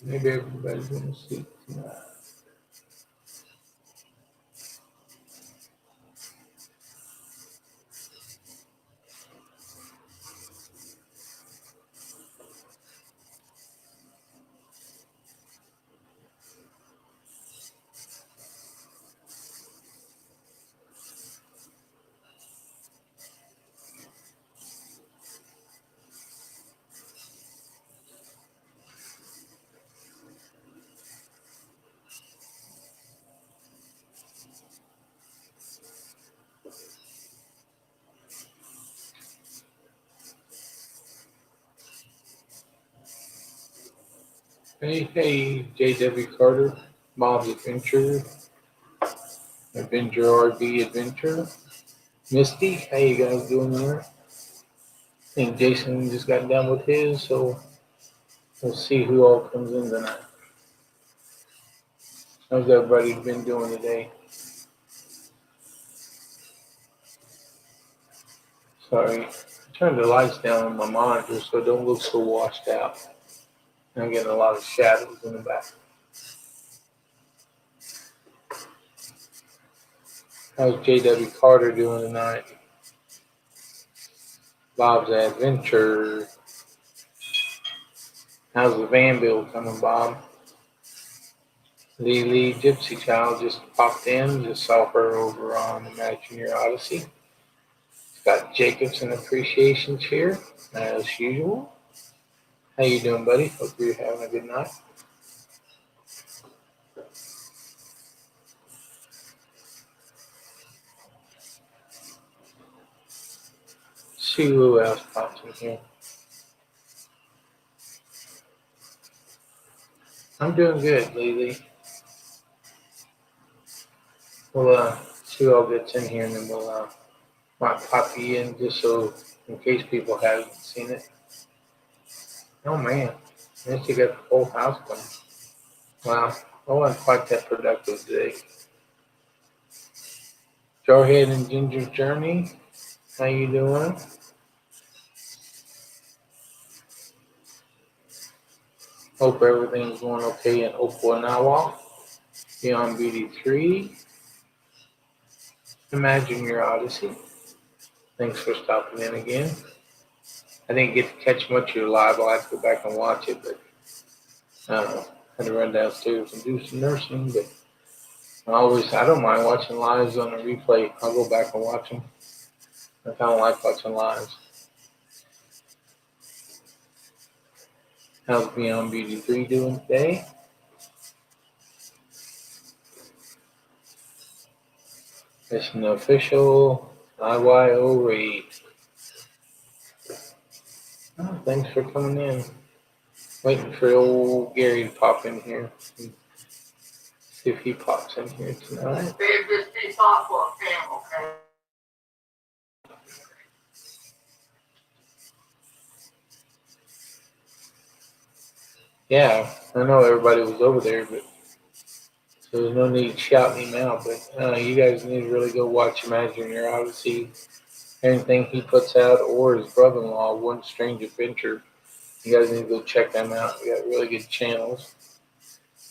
Maybe everybody's gonna sleep tonight. Hey, J.W. Carter, Bob's Adventure, Avenger RV Adventure, Misty, how you guys doing there? I think Jason just got done with his, so we'll see who all comes in tonight. How's everybody been doing today? Sorry, I turned the lights down on my monitor so it don't look so washed out. I'm getting a lot of shadows in the back. How's J.W. Carter doing tonight? Bob's Adventure. How's the van build coming, Bob? Lee Gypsy Child just popped in. Just saw her over on Imagineer Odyssey. Got Jacobson Appreciation Cheer, as usual. How you doing, buddy? Hope you're having a good night. See who else pops in here. I'm doing good, Lily. We'll see who all gets in here, and then we'll might pop you in just so in case people haven't seen it. Oh man, I guess you got the whole house going. Wow, I wasn't quite that productive today. Jarhead and Ginger Journey, how you doing? Hope everything's going okay in Okinawa. Beyond Beauty 3. Imagineer Odyssey. Thanks for stopping in again. I didn't get to catch much of your live. I'll have to go back and watch it, but I had to run downstairs and do some nursing. But I don't mind watching lives on a replay. I'll go back and watch them. I kind of like watching lives. How's Beyond Beauty 3 doing today? It's an official IYO raid. Oh, thanks for coming in. Waiting for old Gary to pop in here. See if he pops in here tonight. Just be thoughtful of him, okay? Yeah, I know everybody was over there, but so there's no need shouting him out. But you guys need to really go watch Imagineer Odyssey. Anything he puts out, or his brother-in-law, One Strange Adventure. You guys need to go check them out. We got really good channels.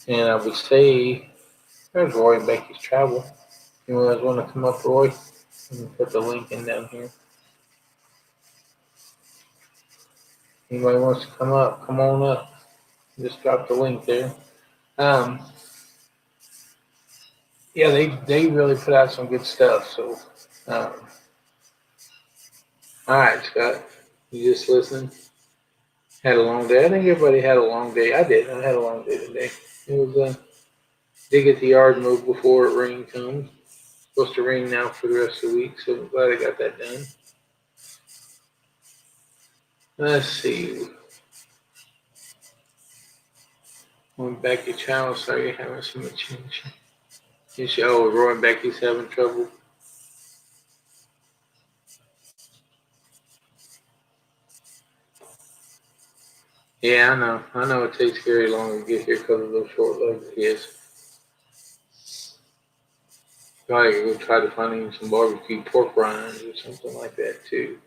And I would say, there's Roy and Becky's Travel. You guys want to come up, Roy? And put the link in down here. Anybody wants to come up, come on up. Just drop the link there. Yeah, they really put out some good stuff. So, all right, Scott, you just listened. Had a long day. I think everybody had a long day. I did. I had a long day today. It was dig at the yard move before rain comes. It's supposed to rain now for the rest of the week, so I'm glad I got that done. Let's see. Going back to channel, sorry you're having so much change. You see, Roy and Becky's having trouble. Yeah, I know it takes very long to get here because of those short legs he has. Probably go try to find him some barbecue pork rinds or something like that too.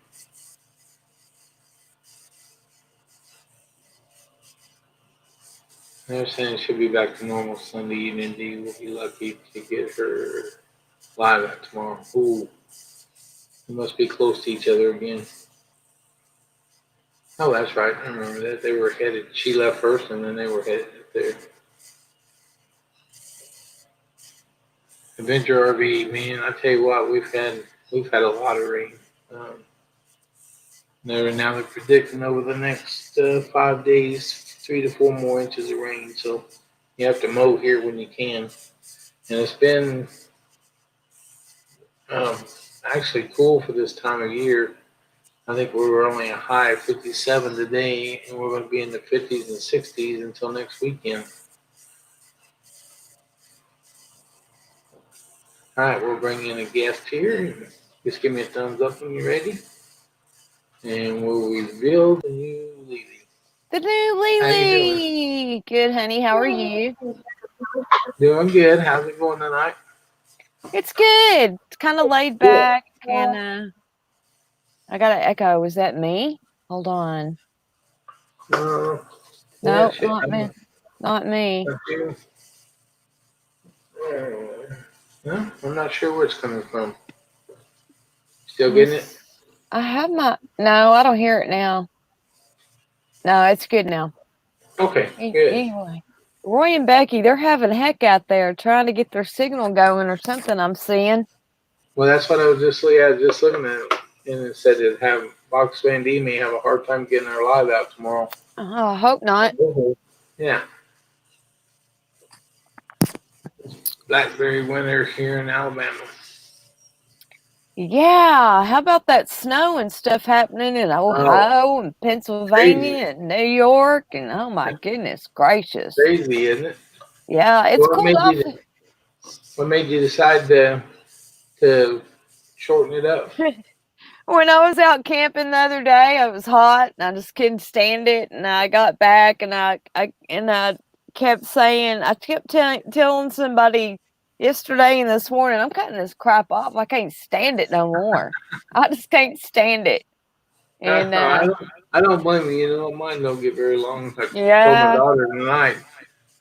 They're saying she'll be back to normal Sunday evening. Dee will be lucky to get her live out tomorrow. Ooh, we must be close to each other again. Oh, that's right. I remember that. They were headed. She left first, and then they were headed there. Adventure RV, man. I tell you what, we've had a lot of rain. Now they're predicting over the next 5 days, 3 to 4 more inches of rain. So you have to mow here when you can. And it's been actually cool for this time of year. I think we were only a high of 57 today, and we're going to be in the 50s and 60s until next weekend. All right, we'll bring in a guest here. Just give me a thumbs up when you're ready. And we'll reveal the new Lily. The new Lily. Good, honey. How are you? Doing good. How's it going tonight? It's good. It's kind of laid back, and I got an echo. Was that me? Hold on. No, Not me. Not me. No, I'm not sure where it's coming from. Still getting it? I have my. No, I don't hear it now. No, it's good now. Okay, good. Anyway, Roy and Becky, they're having heck out there trying to get their signal going or something. I'm seeing. Well, that's what I was just looking at, and it said that Box Van D may have a hard time getting our live out tomorrow. I hope not. Yeah. Blackberry winter here in Alabama. Yeah, how about that snow and stuff happening in Ohio and Pennsylvania and New York and oh my goodness gracious. Crazy, isn't it? Yeah, it's cool off. What made you decide to shorten it up? When I was out camping the other day, it was hot and I just couldn't stand it. And I got back and I kept saying, I kept telling somebody yesterday and this morning, I'm cutting this crap off. I can't stand it no more. I just can't stand it. And I don't blame you. You know, mine don't get very long. I told my daughter tonight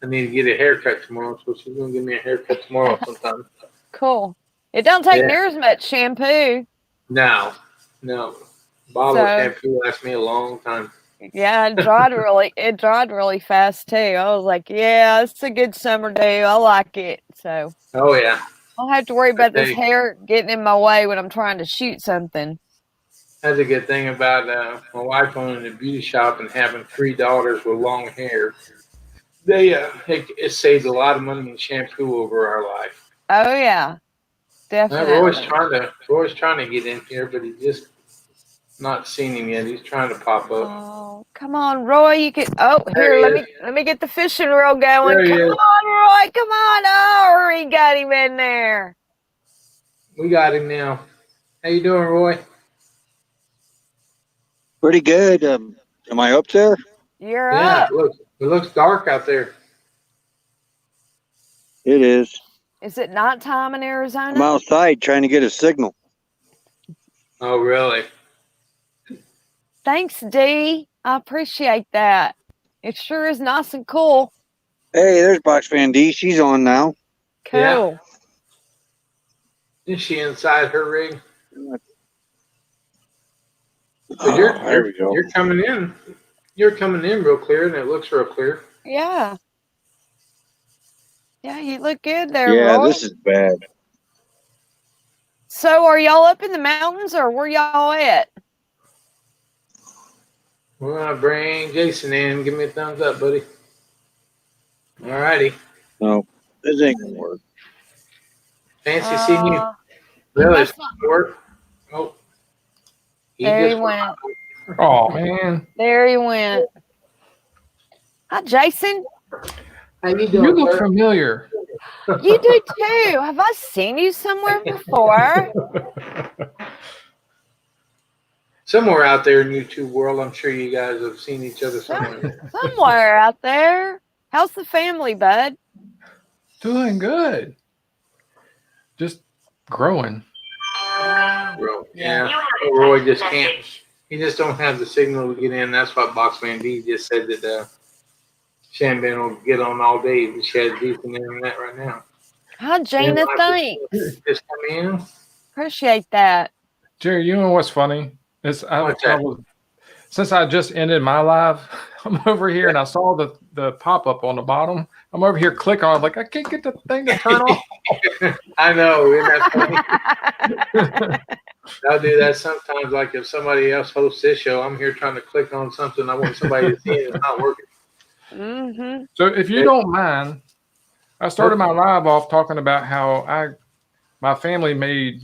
I need to get a haircut tomorrow, so she's gonna give me a haircut tomorrow sometime. Cool. It don't take near as much shampoo. No. Bottle of shampoo lasts me a long time. Yeah, it dried really fast too. I was like, yeah, it's a good summer day. I like it. So. Oh yeah. I don't have to worry about this hair getting in my way when I'm trying to shoot something. That's a good thing about my wife owning a beauty shop and having 3 daughters with long hair. It saved a lot of money in shampoo over our life. Oh yeah, definitely. Roy's trying to get in here, but he's just not seen him yet. He's trying to pop up. Oh, come on, Roy! You can. Oh, here, let me get the fishing reel going. Come on, Roy! Come on! Oh, we got him in there. We got him now. How you doing, Roy? Pretty good. Am I up there? You're up. It looks dark out there. It is. Is it nighttime in Arizona? I'm outside trying to get a signal. Oh, really? Thanks, Dee. I appreciate that. It sure is nice and cool. Hey, there's Box Van D. She's on now. Cool. Yeah. Is she inside her rig? There we go. You're coming in. You're coming in real clear, and it looks real clear. Yeah. Yeah, you look good there, Yeah, Roy. this is bad. So are y'all up in the mountains, or where y'all at? We're going to bring Jason in. Give me a thumbs up, buddy. All righty. No, this ain't going to work. Fancy seeing you. Really? It's not work? Oh. There he went. Oh, man. There he went. Hi, Jason. How you doing? You look familiar. You do too. Have I seen you somewhere before? Somewhere out there in YouTube world, I'm sure you guys have seen each other somewhere. Somewhere out there. How's the family, bud? Doing good. Just growing. Yeah. Roy just can't. He just don't have the signal to get in. That's why Box Van D just said that Shannon will get on all day, but she has decent internet right now. Hi, Gina. Yeah, Thanks. Just come in. Appreciate that. Jerry, you know what's funny? It's What's that? Since I just ended my live, I'm over here and I saw the pop up on the bottom. I'm over here clicking on it, like I can't get the thing to turn off. I know, isn't that funny? I'll do that sometimes. Like if somebody else hosts this show, I'm here trying to click on something I want somebody to see and it's not working. Mm-hmm. So if you don't mind, I started my live off talking about how my family made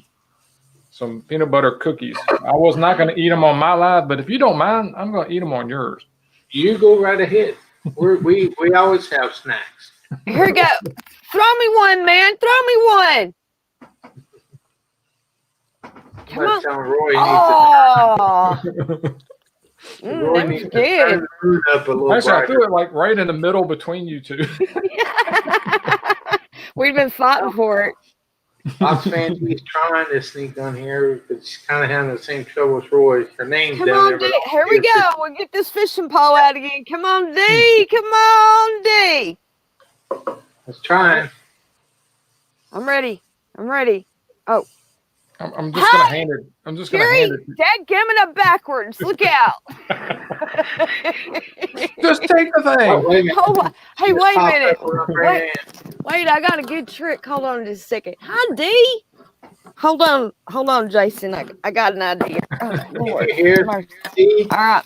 some peanut butter cookies. I was not going to eat them on my live, but if you don't mind, I'm going to eat them on yours. You go right ahead. We always have snacks. Here we go. Throw me one, man. Throw me one. Come on. Telling Roy Oh, Roy that needs was to turn good. the mood up a little Actually, I brighter. threw it like right in the middle between you two. We've been fighting for it. Fox fans, he's trying to sneak on here because she's kind of having the same trouble as Roy. Her name's Come down on, there. D. but Here we go. We'll get this fishing pole out again. Come on, D. Come on, D. I was trying. I'm ready. I'm ready. Oh, I'm just going to hand it. I'm just going to Jerry, hand it. dadgummit up backwards. Look out. Just take the Oh, thing. wait a minute. Oh, hey, wait a Pop minute. up on her hand. Wait, I got a good trick. Hold on just a second. Hi, D. Hold on, Jason. I got an idea. Oh, Lord. Here, Mercy. see? All right.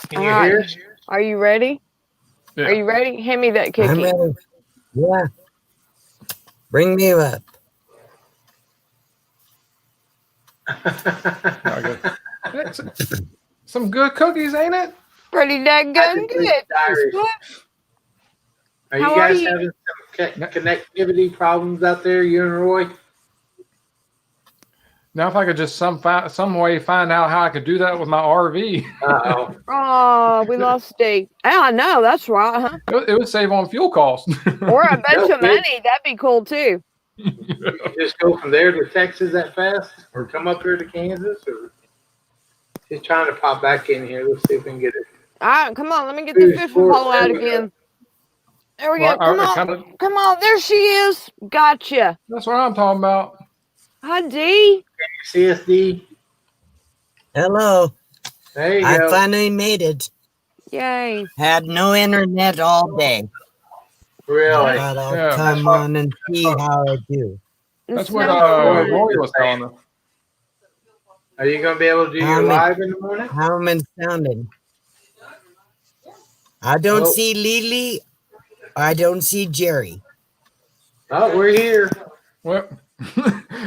Can you All right. hear? Are you ready? Yeah. Are you ready? Hand me that I'm cookie. ready. Yeah. Bring me up. It's some good cookies, ain't it? Pretty daggone good. Irish. Are you How are guys you? having some connectivity problems out there, you and Roy? Now, if I could just some way find out how I could do that with my RV, Uh-oh. Oh, we lost D. Yeah, I know. That's right, huh? it would save on fuel costs. Or a bunch No, of money. That'd be cool, too. You just go from there to Texas that fast? Or come up here to Kansas? Or just trying to pop back in here. Let's see if we can get it. All right, come on. Let me get the fishing pole out again. There we go. Well, Come I on. kinda- Come on. There she is. Gotcha. That's what I'm talking about. Hi, D. CSD. Hello. There you I go. finally made it. Yay. Had no internet all day. Really? But I'll Yeah. come on and see how I do. That's It's what no Roy fun. was telling us. Are you going to be able to do your live in the morning? How am I sounding? I don't Nope. see Lily. I don't see Jerry. Oh, we're here. Well,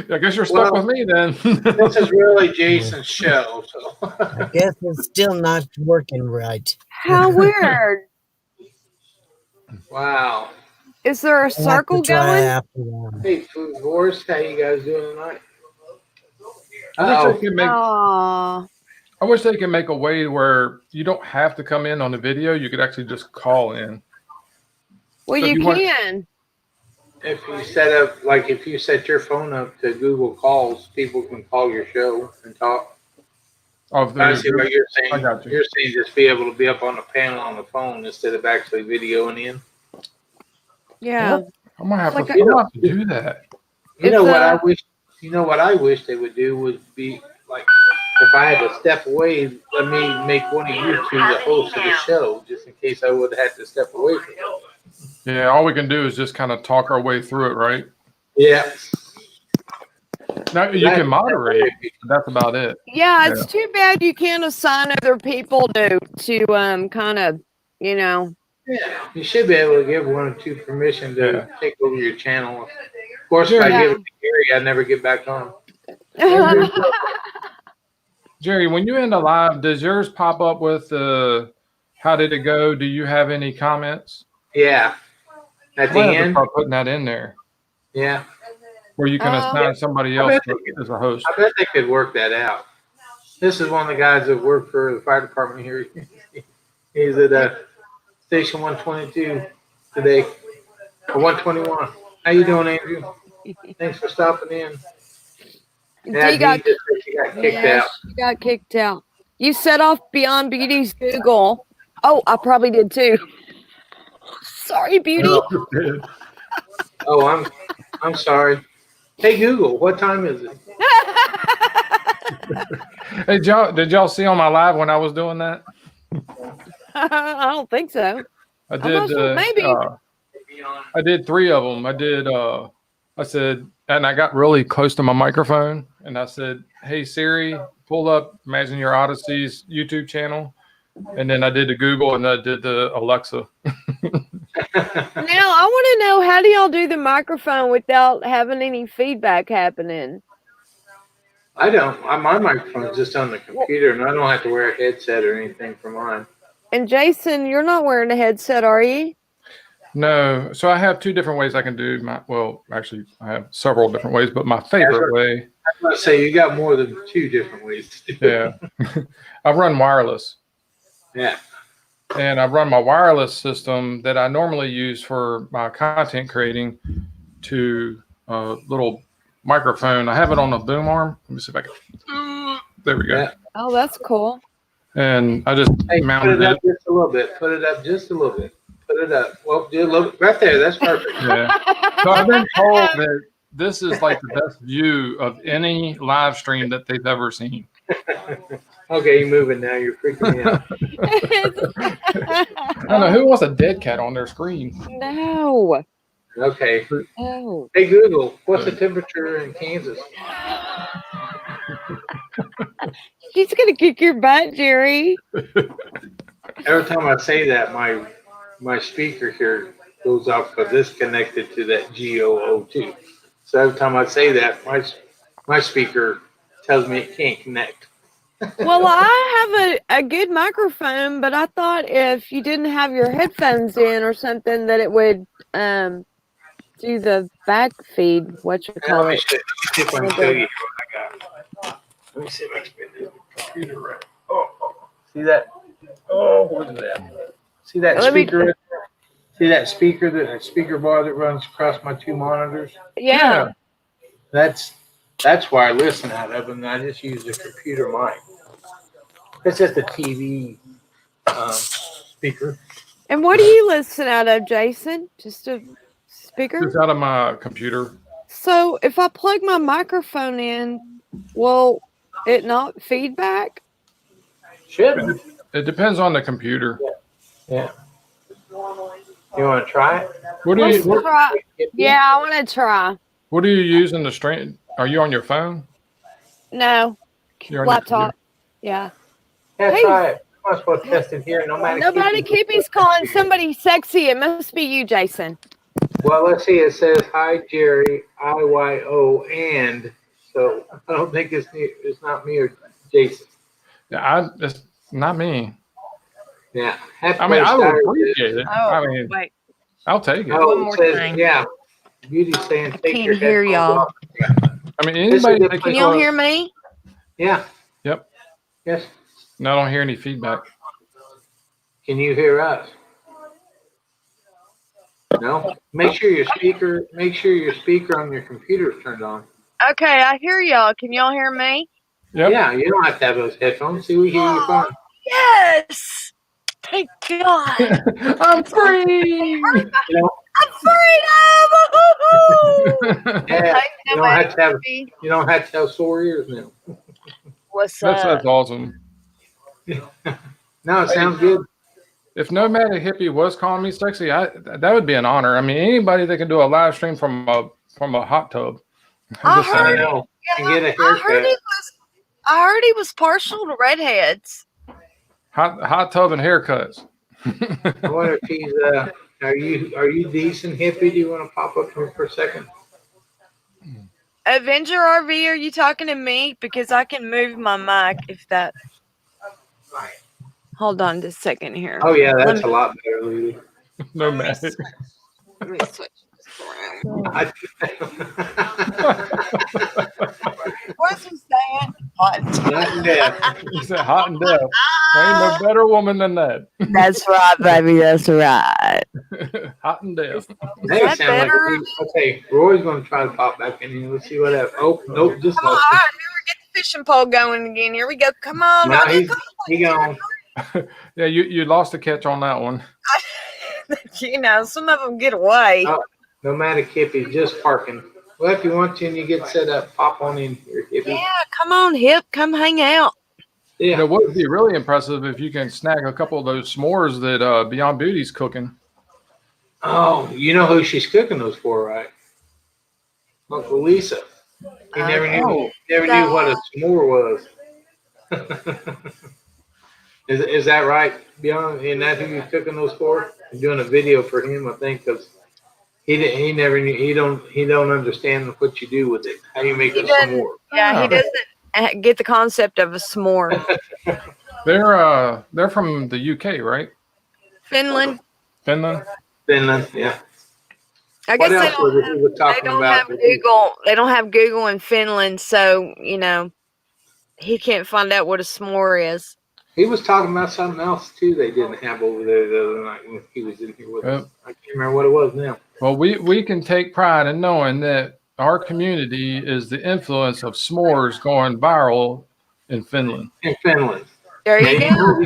I guess you're stuck Well, with me then. This is really Jason's show. So. I guess it's still not working right. How weird. Wow. Is there a I'll have to circle try going? after one. Hey, Food Wars, how you guys doing tonight? I wish they could make. Aw. I wish they could make a way where you don't have to come in on the video. You could actually just call in. Well, So if you you want- can. If you set up, like if you set your phone up to Google Calls, people can call your show and talk. Oh, I see what you're saying. I got you. You're saying just be able to be up on the panel on the phone instead of actually videoing in. Yeah. I'm gonna have Like to. a- I'm gonna have to do that. You know It's, what I wish? You know what I wish they would do would be like if I had to step away, let me make one of you two the host of the show, just in case I would have had to step away from it. Yeah, all we can do is just kind of talk our way through it, right? Yeah. Now you can moderate. But that's about it. Yeah, it's too bad you can't assign other people to kind of, you know. Yeah, you should be able to give one or two permission to Yeah. take over your channel. Of course, if I Yeah. give it to Gary, I never get back on. Jerry, when you end a live, does yours pop up with how did it go? Do you have any comments? Yeah. At the I have to end, start putting that in there yeah. where you can assign somebody else as a host. I bet they could work that out. This is one of the guys that work for the fire department here. He's at station 122 today, or 121. How you doing, Andrew? Thanks for stopping in. Yeah, D got, he just said she got kicked yeah, out. she got kicked out. You set off Beyond Beauty's Google. Oh, I probably did too. Sorry, beauty. Oh, I'm sorry. Hey Google, what time is it? Hey, did y'all see on my live when I was doing that? I don't think so. I I'm did. not sure, maybe. I did 3 of them. I did. I said, and I got really close to my microphone, and I said, "Hey Siri, pull up Imagine Your Odysseys YouTube channel," and then I did the Google, and I did the Alexa. Now I want to know, how do y'all do the microphone without having any feedback happening? I don't. My microphone's just on the computer, and I don't have to wear a headset or anything for mine. And Jason, you're not wearing a headset, are you? No, so I have 2 different ways I can do my. Well, actually, I have several different ways, but my favorite way. I was going to say you got more than 2 different ways to do it. Yeah, I run wireless. Yeah. And I run my wireless system that I normally use for my content creating to a little microphone. I have it on a boom arm. Let me see if I can. There we go. Yeah. Oh, that's cool. And I just Hey, mounted put it up it. just a little bit. Put it up just a little bit. Put it up. Well, do a little right there. That's perfect. Yeah. So I've been told that this is like the best view of any live stream that they've ever seen. Okay, you're moving now. You're freaking me out. I don't know who wants a dead cat on their screen. No. Okay. No. Hey Google, what's the temperature in Kansas? She's gonna kick your butt, Jerry. Every time I say that, my speaker here goes off because it's connected to that GOO2. So every time I say that, my speaker tells me it can't connect. Well, I have a good microphone, but I thought if you didn't have your headphones in or something, that it would do the back feed. What you call Let me it? see if I can show you what I got. Let me see if I can spin the computer right. Oh, see that? Oh, what is that? See that Let me- speaker? See that speaker? That speaker bar that runs across my 2 monitors? Yeah. That's why I listen out of, and I just use the computer mic. It's just a TV speaker. And what do you listen out of, Jason? Just a speaker? It's out of my computer. So if I plug my microphone in, will it not feedback? Should. It depends on the computer. Yeah. You want to try it? What do Let's you try. Yeah, I want to try. What are you using to stream? Are you on your phone? No. You're on your Laptop. Yeah. Yeah, Hey. try it. I'm not supposed to test it here. Nobody keeps calling somebody sexy. It must be you, Jason. Well, let's see. It says, "Hi, Jerry, IYO," and so I don't think it's not me or Jason. Yeah, it's not me. Yeah. I mean, I would appreciate it. Oh, I mean, wait. I'll take it. Oh, One it more says, thing. yeah. Beauty's saying, I take can't your hear headphones y'all. off. I mean, This is anybody. the that Can place- y'all hear me? Yeah. Yep. Yes. No, I don't hear any feedback. Can you hear us? No. Make sure your speaker on your computer is turned on. Okay, I hear y'all. Can y'all hear me? Yep. Yeah, you don't have to have those headphones. See, we hear you fine. Yes. Thank God. I'm free. You know, I'm freedom. Woohoo! yeah, you don't have to have Baby. you don't have to have sore ears now. What's up? That's awesome. No, it sounds good. If Nomadic Hippie was calling me sexy, that would be an honor. I mean, anybody that can do a live stream from a hot tub. I Just saying. heard- know. And get a I heard he haircut. was partial to redheads. Hot tub and haircuts. I wonder if he's are you decent hippie? Do you want to pop up here for a second? Avenger RV, are you talking to me? Because I can move my mic if that. Hold on just a second here. Oh yeah, Let that's me- a lot better, Lily. Nomadic. Let me switch this around. What's he saying? Hot. Not in death. You said hot and deaf. There ain't no better woman than that. That's right, baby. That's right. Hot and deaf. Hey, that sound like better? okay, Roy's going to try to pop back in here. Let's see what happens. Oh, nope, just Come on, all right, get the fishing pole going again. Here we go. Come on. now Robbie, he gone. Yeah, you lost the catch on that one. You know, some of them get away. Oh. Nomadic hippie, just parking. Well, if you want to and you get set up, pop on in here, hippie. Yeah, come on, Hip, come hang out. You Yeah. know, what would be really impressive if you can snag a couple of those s'mores that Beyond Beauty's cooking. Oh, you know who she's cooking those for, right? Uncle Lisa. He never knew what a s'more was. Is that right, Beyond? Isn't that who you're cooking those for? I'm doing a video for him, I think, because he never knew. He don't understand what you do with it. How you make a s'more. Yeah, he doesn't get the concept of a s'more. They're from the UK, right? Finland. Finland. Finland, yeah. I guess What they else was it he was they talking don't about? have Google. They don't have Google in Finland, so you know he can't find out what a s'more is. He was talking about something else too. They didn't have over there the other night when he was in here with us. I can't remember what it was now. Well, we can take pride in knowing that our community is the influence of s'mores going viral in Finland. In Finland. There you And go.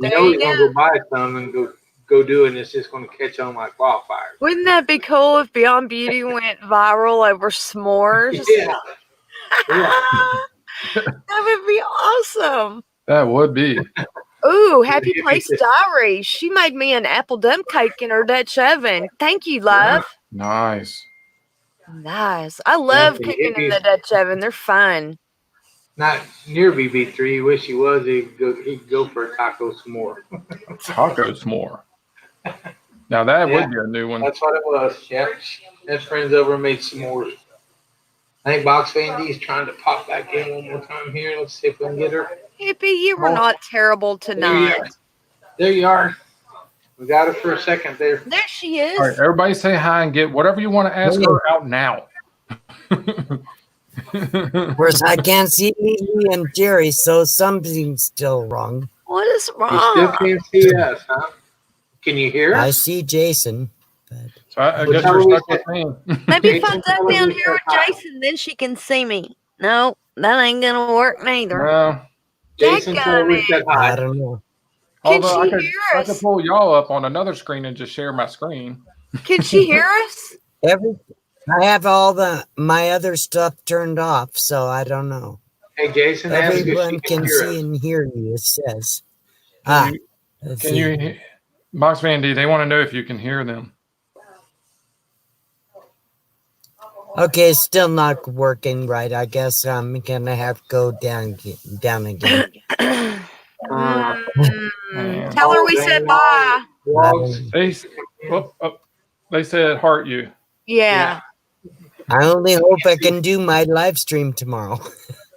you know he's gonna go buy some and go do it, and it's just gonna catch on like wildfire. Wouldn't that be cool if Beyond Beauty went viral over s'mores? Yeah. Yeah. That would be awesome. That would be. Ooh, Happy Place Diary. She made me an apple dump cake in her Dutch oven. Thank you, love. Nice. Nice. I love Yeah, cooking in the Dutch oven. They're fun. Not near BB3. Wish he was. He'd go for a taco some more. Taco s'more. Now that would be a new one. That's what it was. Yep. His friends over and made some more. I think Box Van D's trying to pop back in one more time here. Let's see if we can get her. Hippie, you were not terrible tonight. There you are. We got her for a second there. There she is. All right, everybody say hi and get whatever you want to ask her out now. Of course, I can't see Lily and Jerry, so something's still wrong. What is You still wrong? can't see us, huh? Can you hear I us? see Jason. But So I Well, guess tell you're her we stuck with me. Maybe if I Jason, duck tell her down we here said with hi. Jason, then she can see me. No, that ain't gonna work neither. No. Jason, tell her we said I hi. don't know. Can Although she hear I us? could pull y'all up on another screen and just share my screen. Can she hear us? I have all my other stuff turned off, so I don't know. Hey, Jason, ask if Everyone she can can hear see us. and hear you, it says. Can you, Let's can see. you, Box Van D, they want to know if you can hear them. Okay, it's still not working right. I guess I'm gonna have to go down again. Tell her we said bye. Walls. They said heart you. Yeah. I only hope I can do my live stream tomorrow.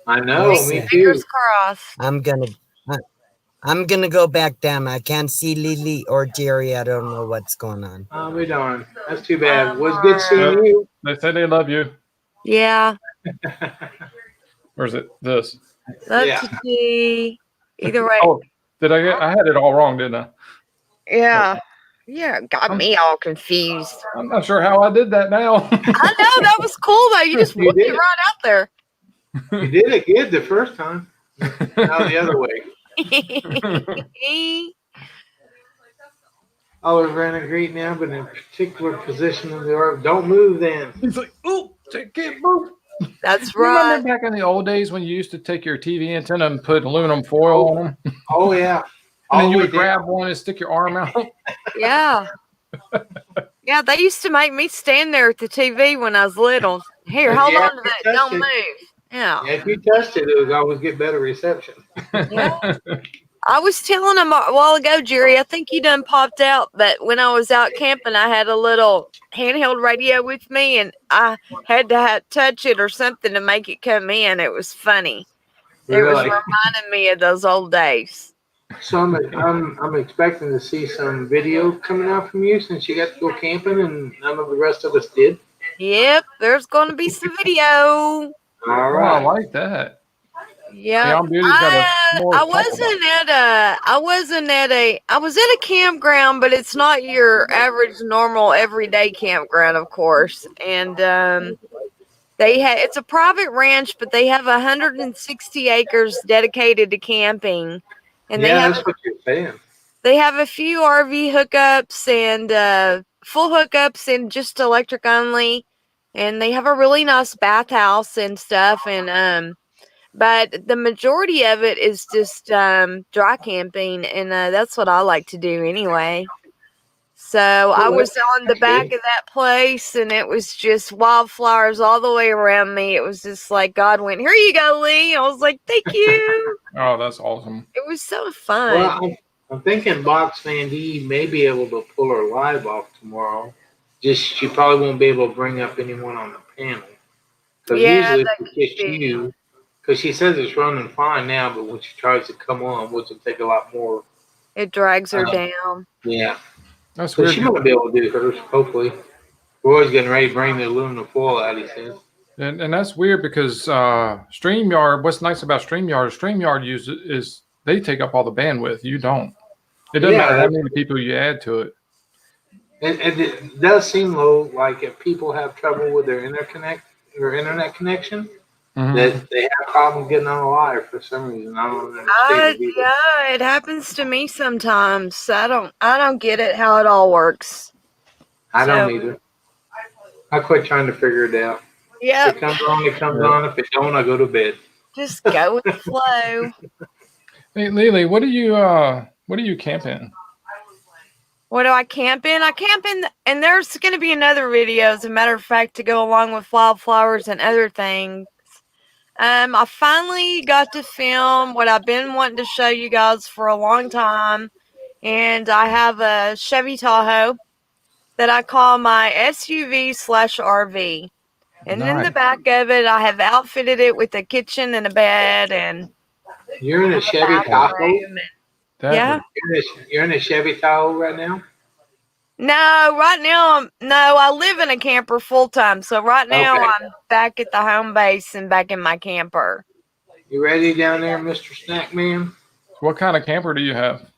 I know, Yes, me too. Fingers crossed. I'm gonna go back down. I can't see Lily or Jerry. I don't know what's going on. Oh, we darn. That's too bad. Was good seeing you. They said they love you. Yeah. Or is it this? Love Yeah. to see. Either way. Oh, I had it all wrong, didn't I? Yeah. Yeah. Got me all confused. I'm not sure how I did that now. I know that was cool though. You just You whooped it did. right out there. You did it good the first time. Now the other way. Oliver and Agreed now, but in a particular position of the earth. Don't move then. He's like, oh, can't move. That's You right. remember back in the old days when you used to take your TV antenna and put aluminum foil on them? Oh, yeah. And then you All would the way down. grab one and stick your arm out? Yeah. Yeah, they used to make me stand there at the TV when I was little. Here, hold Yeah, on to that. touch Don't it. move. Yeah. Yeah, if you touched it, it would always get better reception. Yeah. I was telling him a while ago, Jerry, I think you done popped out that when I was out camping, I had a little handheld radio with me and I had to touch it or something to make it come in. It was funny. It was Really. reminding me of those old days. So I'm expecting to see some video coming out from you since you got to go camping and none of the rest of us did. Yep, there's going to be some video. All Oh, I right. like that. Yeah. Beyond Beauty's got a more I was at a campground, but it's not your average normal everyday campground, of course. And it's a private ranch, but they have 160 acres dedicated to camping. And Yeah, that's what you're saying. they have a few RV hookups and full hookups and just electric only. And they have a really nice bathhouse and stuff. And but the majority of it is just dry camping, and that's what I like to do anyway. So I was on the back of that place, and it was just wildflowers all the way around me. It was just like God went, "Here you go, Lee." I was like, "Thank you." Oh, that's awesome. It was so fun. Well, I'm thinking Box Van D may be able to pull her live off tomorrow. Just she probably won't be able to bring up anyone on the panel. Because usually it's just you. Because she says it's running fine now, but when she tries to come on, which will take a lot more. It drags her down. Yeah. That's So weird. she might be able to do hers, hopefully. Roy's getting ready to bring the aluminum foil out, he says. And that's weird because StreamYard, what's nice about StreamYard is they take up all the bandwidth. You don't. It doesn't matter how many people you add to it. And it does seem though like if people have trouble with their internet connection, that they have problems getting on live for some reason. I don't understand. Yeah, it happens to me sometimes. I don't get it how it all works. I don't either. I quit trying to figure it out. Yeah. If it comes on, it comes on. If it don't, I go to bed. Just go with the flow. Hey, Lily, what do you camp in? What do I camp in? I camp in, and there's going to be another video, as a matter of fact, to go along with wildflowers and other things. I finally got to film what I've been wanting to show you guys for a long time, and I have a Chevy Tahoe that I call my SUV/RV. And in the back of it, I have outfitted it with a kitchen and a bed, and you're in a Chevy Tahoe. Yeah. You're in a Chevy Tahoe right now? No, right now, I live in a camper full time. So right now I'm back at the home base and back in my camper. You ready down there, Mr. Snack Man? What kind of camper do you have?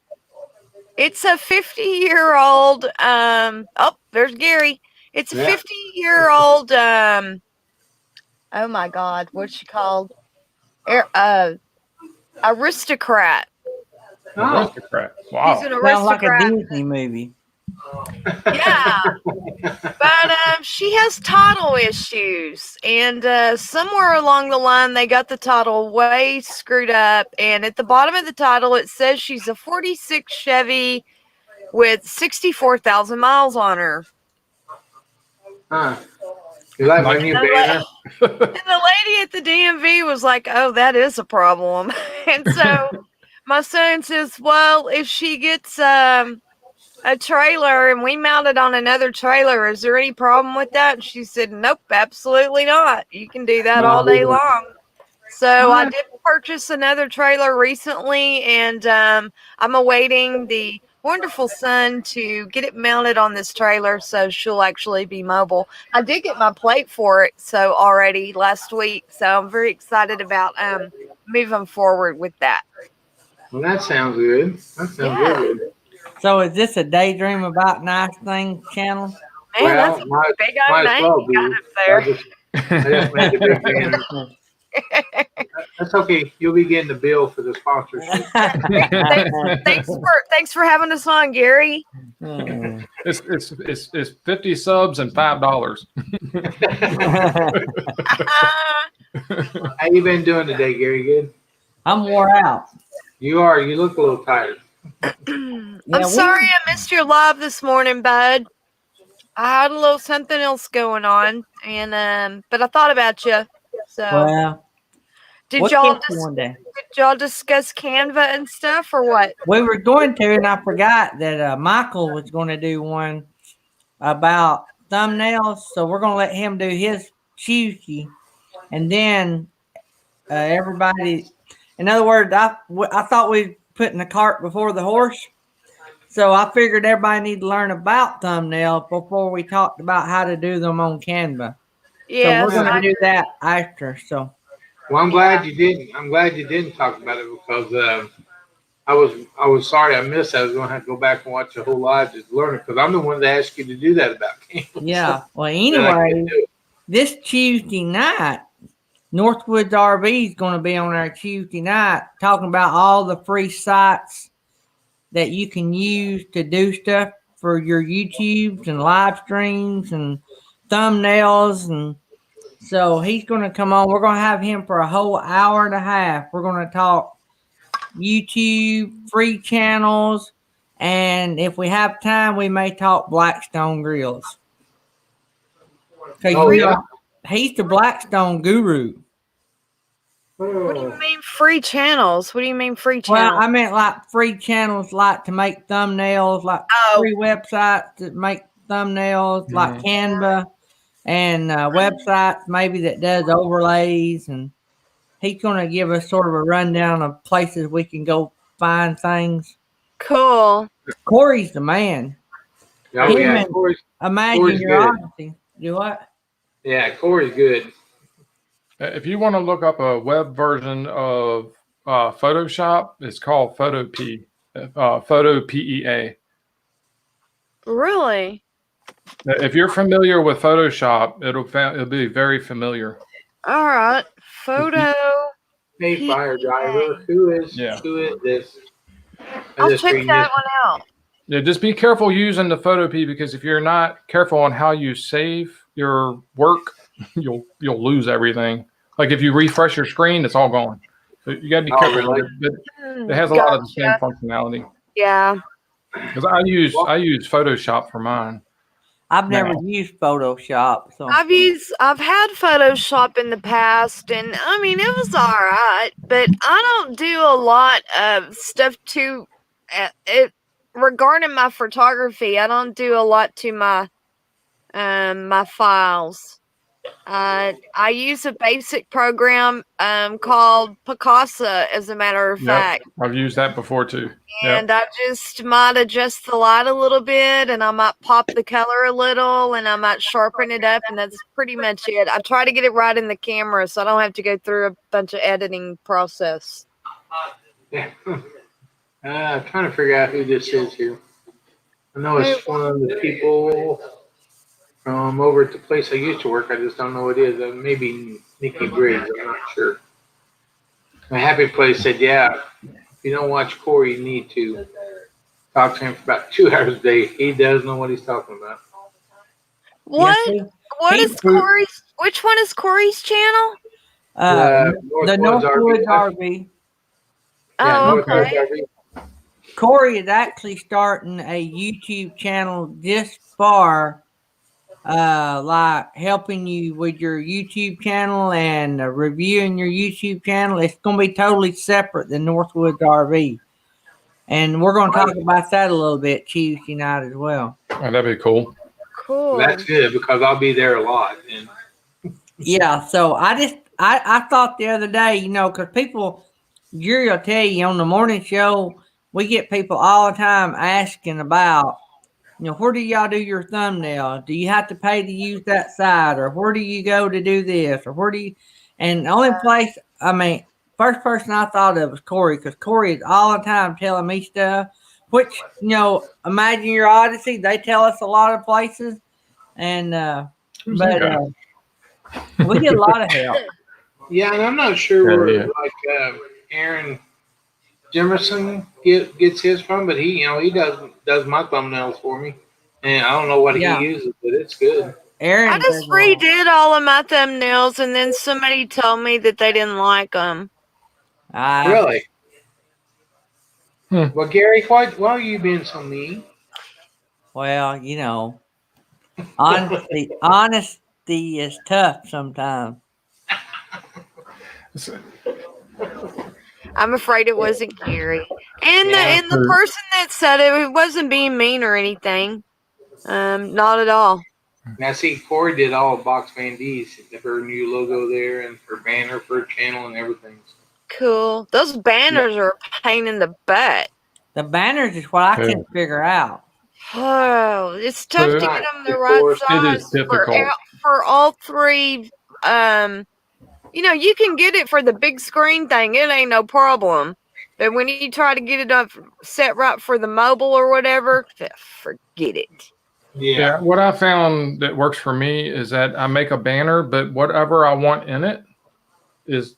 It's a 50-year-old, there's Gary. It's a 50-year-old, oh my God, what's she called? Aristocrat. Aristocrat. Wow. He's an aristocrat. Sounds like a Disney movie. Yeah. But she has title issues. And somewhere along the line, they got the title way screwed up. And at the bottom of the title, it says she's a 46 Chevy with 64,000 miles on her. Huh. You like my new banner? And the lady at the DMV was like, "Oh, that is a problem." And so my son says, "Well, if she gets a trailer and we mount it on another trailer, is there any problem with that?" And she said, "Nope, absolutely not. You can do that all day long." So I did purchase another trailer recently, and I'm awaiting the wonderful son to get it mounted on this trailer so she'll actually be mobile. I did get my plate for it already last week, so I'm very excited about moving forward with that. Well, that sounds good. That sounds good. So is this a Daydream About Nice Things channel? Man, that's a big old name you got up there. I just made a big banner. That's okay. You'll be getting the bill for the sponsorship. Thanks for having us on, Gary. It's 50 subs and $5. How you been doing today, Gary? Good? I'm wore out. You are. You look a little tired. I'm sorry I missed your live this morning, bud. I had a little something else going on, and but I thought about you. So, well, did y'all discuss Canva and stuff, or what? We were going to, and I forgot that Michael was going to do one about thumbnails. So we're going to let him do his cheeky, and then everybody. In other words, I thought we putting the cart before the horse. So I figured everybody need to learn about thumbnail before we talked about how to do them on Canva. Yeah, so we're going to do that after. So, well, I'm glad you didn't. I'm glad you didn't talk about it because I was sorry I missed. I was going to have to go back and watch the whole live to learn it because I'm the one that asked you to do that about Canva. Yeah. Well, anyway, this Tuesday night Northwoods RV is going to be on our Tuesday night talking about all the free sites that you can use to do stuff for your YouTubes and live streams and thumbnails. And so he's going to come on. We're going to have him for a whole hour and a half. We're going to talk YouTube, free channels, and if we have time, we may talk Blackstone grills. Oh, yeah. He's the Blackstone guru. What do you mean free channels? What do you mean free channels? Well, I meant like free channels, like to make thumbnails, like free websites that make thumbnails, like Canva, and websites maybe that does overlays. And he's going to give us sort of a rundown of places we can go find things. Cool. Corey's the man. Oh, yeah. Imagine Corey's your good. honesty. Do what? Yeah, Corey's good. If you want to look up a web version of Photoshop, it's called PhotoPea. PEA. Really? If you're familiar with Photoshop, it'll be very familiar. All right. Photo. Hey, fire driver, who is this? I'll check that one out. Yeah, just be careful using the PhotoPea, because if you're not careful on how you save your work, you'll lose everything. Like if you refresh your screen, it's all gone. So you got to be careful. Really? It has a lot of the same functionality. Yeah. Because I use Photoshop for mine. I've never used Photoshop. So I've had Photoshop in the past, and I mean it was all right, but I don't do a lot of stuff to regarding my photography. I don't do a lot to my my files. I use a basic program called Picasa, as a matter of fact. I've used that before too. And I just might adjust the light a little bit, and I might pop the color a little, and I might sharpen it up, and that's pretty much it. I try to get it right in the camera so I don't have to go through a bunch of editing process. I'm trying to figure out who this is here. I know it's one of the people from over at the place I used to work. I just don't know what it is. Maybe Nikki Briggs. I'm not sure. My happy place said, yeah, if you don't watch Corey, you need to talk to him for about 2 hours a day. He does know what he's talking about. What? What is Corey's? Which one is Corey's channel? The Northwoods RV. Oh, okay. Corey is actually starting a YouTube channel just for like helping you with your YouTube channel and reviewing your YouTube channel. It's going to be totally separate than Northwoods RV. And we're going to talk about that a little bit Tuesday night as well. Oh, that'd be cool. Cool. That's good, because I'll be there a lot. And yeah, so I thought the other day, because people, Jerry will tell you on the morning show, we get people all the time asking about, where do y'all do your thumbnail? Do you have to pay to use that site? Or where do you go to do this? Or where do you, and the only place, first person I thought of was Corey, because Corey is all the time telling me stuff, which, Imagine Your Odyssey, they tell us a lot of places. And, we get a lot of help. yeah, and I'm not sure where Aaron Jimerson gets his from, but he does my thumbnails for me, and I don't know what he uses, but it's good. Aaron, I just redid all of my thumbnails, and then somebody told me that they didn't like them. Really? Well, Gary, why are you being so mean? Well, honesty is tough sometimes. I'm afraid it wasn't Gary. And the person that said it wasn't being mean or anything. Not at all. Now, see, Corey did all of Box Van D's, her new logo there, and her banner for her channel and everything. Cool. Those banners are a pain in the butt. The banners is what I couldn't figure out. Oh, it's tough to get them the right size. It is difficult. For all three. You can get it for the big screen thing. It ain't no problem. But when you try to get it up set right for the mobile or whatever, forget it. Yeah. What I found that works for me is that I make a banner, but whatever I want in it, is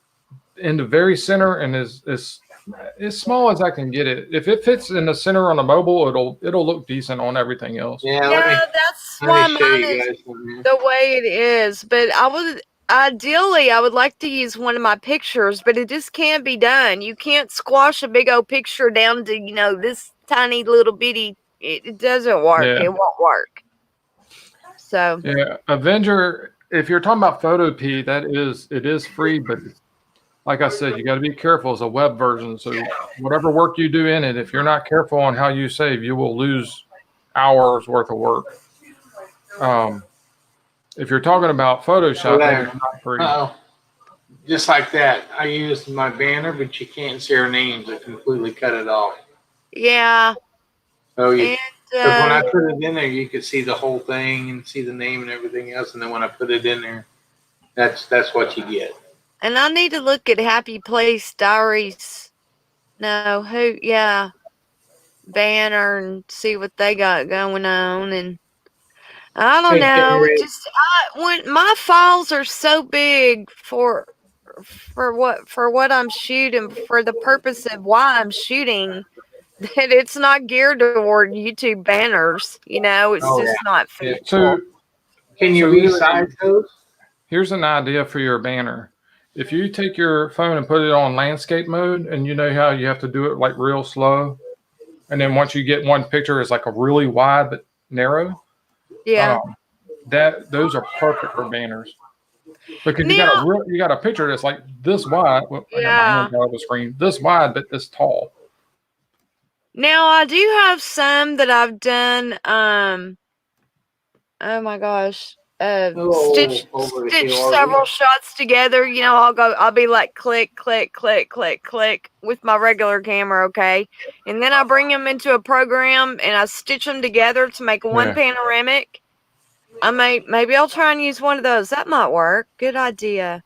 in the very center and is as small as I can get it. If it fits in the center on the mobile, it'll look decent on everything else. Yeah, Yeah, that's why let me show mine you is guys one here. the way it is. But ideally, I would like to use one of my pictures, but it just can't be done. You can't squash a big old picture down to, this tiny little bitty. It doesn't work. Yeah. It won't work. So Yeah, Avenger. If you're talking about Photopea, it is free, but like I said, you got to be careful. It's a web version, so whatever work you do in it, if you're not careful on how you save, you will lose hours worth of work. If you're talking about Photoshop, then it's not free. Just like that. I used my banner, but you can't see our names. I completely cut it off. yeah, So you. and Because when I put it in there, you could see the whole thing and see the name and everything else. And then when I put it in there, that's what you get. and I need to look at Happy Place Diaries. No, banner and see what they got going on. And I don't know. When my files are so big for what I'm shooting, for the purpose of why I'm shooting, that it's not geared toward YouTube banners. It's not fit. So Can you resize those? Here's an idea for your banner. If you take your phone and put it on landscape mode, and you know how you have to do it like real slow, and then once you get one picture, it's like a really wide but narrow. Yeah. Those are perfect for banners. Because you got a picture that's like this wide. Well, I got my hands out of the screen. This wide, but this tall. Now I do have some that I've done. Oh my gosh. Stitch several shots together. I'll be like click, click, click, click, click with my regular camera, okay? And then I bring them into a program and I stitch them together to make one panoramic. Maybe I'll try and use one of those. That might work. Good idea.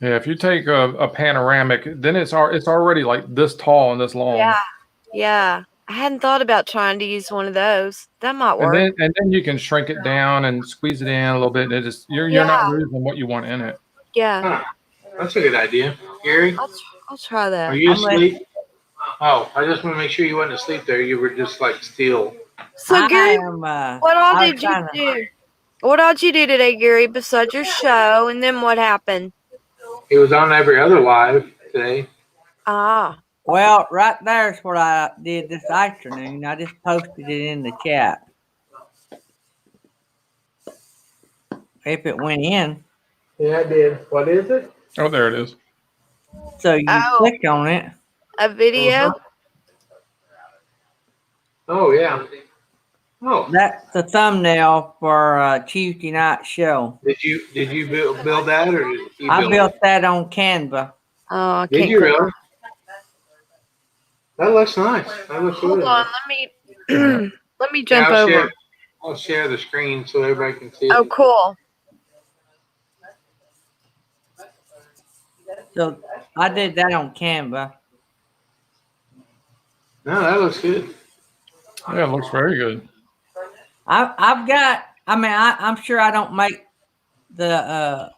Yeah, if you take a panoramic, then it's already like this tall and this long. Yeah. I hadn't thought about trying to use one of those. That might work. And then you can shrink it down and squeeze it in a little bit. And you're not losing what you want in it. Yeah. That's a good idea, Gary. I'll try that. Are you asleep? Oh, I just want to make sure you weren't asleep there. You were just like still. So Gary, what all did you do? What all did you do today, Gary, besides your show? And then what happened? He was on every other live today. Ah. Well, right there's what I did this afternoon. I just posted it in the chat. If it went in. Yeah, I did. What is it? Oh, there it is. So you click on it. A video? Oh, yeah. Oh. That's the thumbnail for a Tuesday night show. Did you build that, or did you I built that on Canva. Oh, I Did can't. you really? That looks nice. That looks Hold really on, nice. let me jump over. I'll share the screen so everybody can see. Oh, cool. So I did that on Canva. No, that looks good. Yeah, it looks very good. I've got. I'm sure I don't make the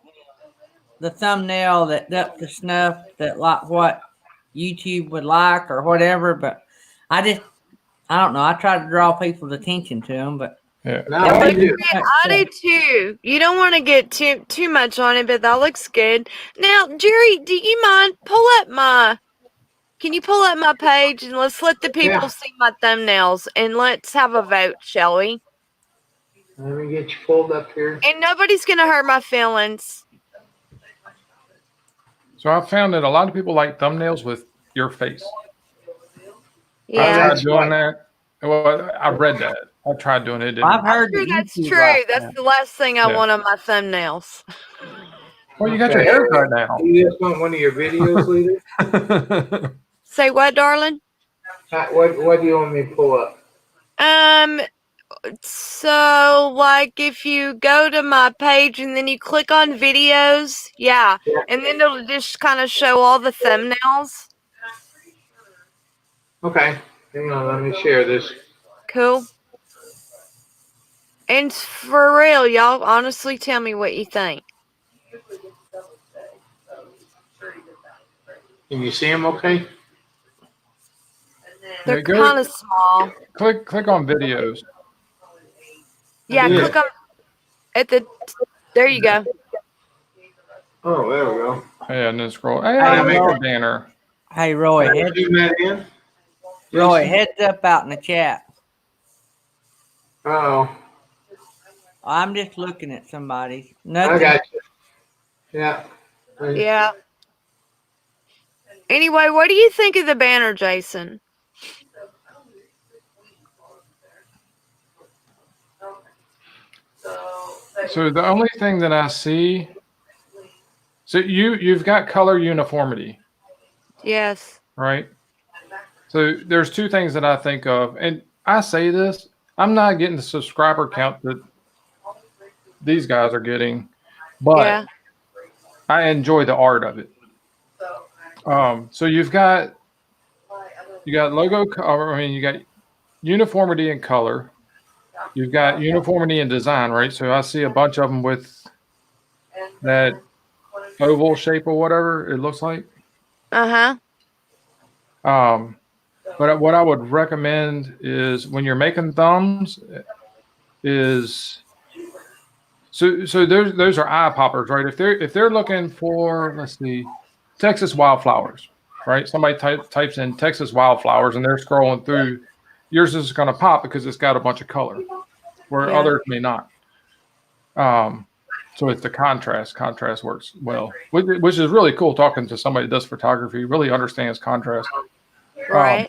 thumbnail that up to snuff that like what YouTube would like or whatever, but I don't know. I try to draw people's attention to them, but yeah, no, I do. I do too. You don't want to get too much on it, but that looks good. Now, Jerry, do you mind can you pull up my page and let's let the people see my thumbnails and let's have a vote, shall we? Let me get you pulled up here. And nobody's gonna hurt my feelings. So I found that a lot of people like thumbnails with your face. Yeah, I tried doing that. Well, I read that. I tried doing it. I've heard that's true. That's the last thing I want on my thumbnails. Well, you got your haircut now. You just want one of your videos, Lita? Say what, darling? What do you want me to pull up? So like if you go to my page and then you click on videos, and then it'll just kind of show all the thumbnails. Okay, hang on, let me share this. Cool. And for real, y'all, honestly tell me what you think. Can you see them okay? They're Yeah, go- kind of small. Click on videos. Yeah, Yeah. click on at the. There you go. Oh, there we go. Yeah, and then scroll. Hey, Hey, I'll make Roy. a banner. Hey, Roy, Can I head, zoom that in? Roy, Jason? heads up out in the chat. Oh, I'm just looking at somebody. I Nothing. got you. Yeah. Yeah. Anyway, what do you think of the banner, Jason? So the only thing that I see, so you've got color uniformity, Yes. right? So there's two things that I think of, and I say this, I'm not getting the subscriber count that these guys are getting, but Yeah. I enjoy the art of it. So you got logo, you got uniformity in color. You've got uniformity in design, right? So I see a bunch of them with that oval shape or whatever it looks like. Uh-huh. But what I would recommend is when you're making thumbs is so those are eye poppers, right? If they're looking for, let's see, Texas wildflowers, right? Somebody types in Texas wildflowers and they're scrolling through, yours is going to pop because it's got a bunch of color where Yeah. others may not. So it's the contrast. Contrast works well, which is really cool. Talking to somebody that does photography, really understands contrast. Right.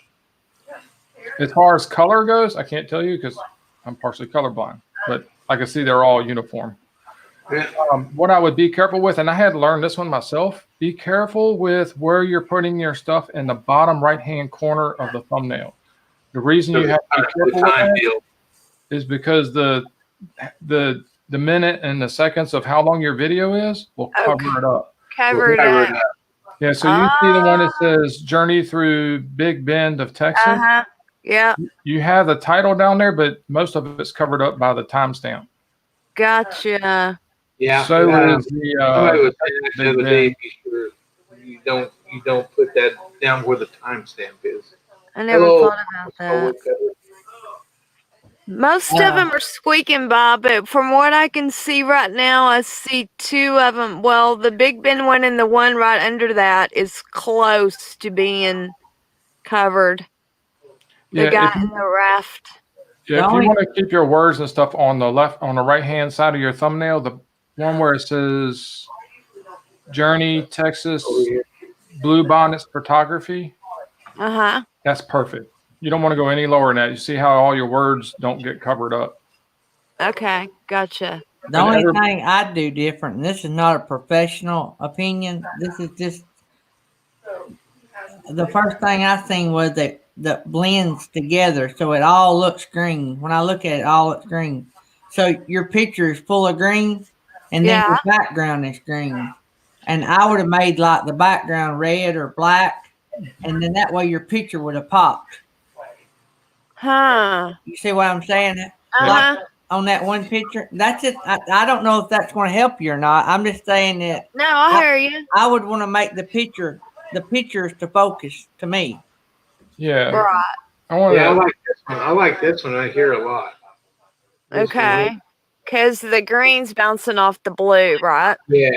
As far as color goes, I can't tell you because I'm partially colorblind, but I can see they're all uniform. What I would be careful with, and I had to learn this one myself, be careful with where you're putting your stuff in the bottom right-hand corner of the thumbnail. The reason you have to be careful with that is because the minute and the seconds of how long your video is will cover it up. Cover it up. Yeah, so you see the one that says Journey Through Big Bend of Texas. Uh-huh. Yeah. You have the title down there, but most of it's covered up by the timestamp. Gotcha. Yeah. So is Somebody was saying that the Big other day, Bend. be sure you don't put that down where the timestamp is. I never Hello. thought about that. Most of them are squeaking by, but from what I can see right now, I see two of them. Well, the Big Ben one and the one right under that is close to being covered. The Yeah, guy if you- in the raft. Yeah, if you want to keep your words and stuff on the right hand side of your thumbnail, the one where it says Journey, Texas, Blue Bonnets Photography, Uh-huh. that's perfect. You don't want to go any lower than that. You see how all your words don't get covered up. Okay. Gotcha. The only thing I do different, and this is not a professional opinion, this is just the first thing I seen was that blends together so it all looks green. When I look at it, all looks green. So your picture is full of green and then Yeah. the background is green. And I would have made like the background red or black, and then that way your picture would have popped. Huh. You see what I'm saying? Uh-huh. Like on that one picture, that's it. I don't know if that's going to help you or not. I'm just saying that No, I hear you. I would want to make the pictures to focus to me. Yeah. Right. I want Yeah, I to. like this one. I like this one. I hear a lot. This one, Okay. Because the green's bouncing off the blue, right? Yeah,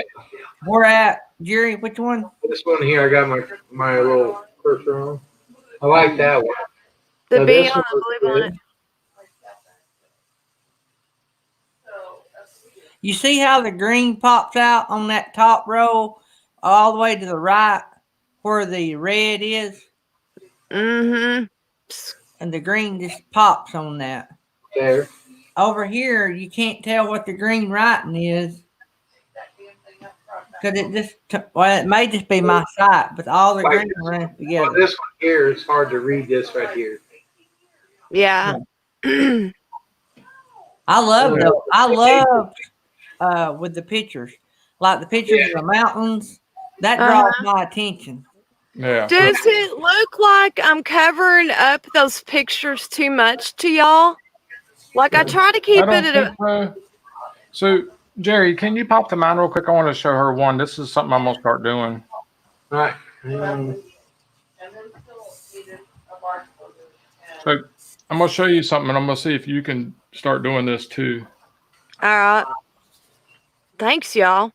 We're at Jerry. Which one? this one here, I got my little cursor on. I like that one. The Now, bee this on one the looks blue good. bonnet. You see how the green pops out on that top row, all the way to the right, where the red is, Mm-hmm. and the green just pops on that. There. Over here, you can't tell what the green writing is. Because it may just be my sight, but all the Like green this runs Well, together. this one here, it's hard to read this right here. Yeah. I love those. I love with the pictures, like the pictures of the mountains. That draws my attention. Yeah. Does it look like I'm covering up those pictures too much to y'all? Like I try to keep I it don't at a think so. So, Jerry, can you pop to mine real quick? I want to show her one. This is something I'm going to start doing. All right. So I'm gonna show you something, and I'm gonna see if you can start doing this too. All right. Thanks, y'all.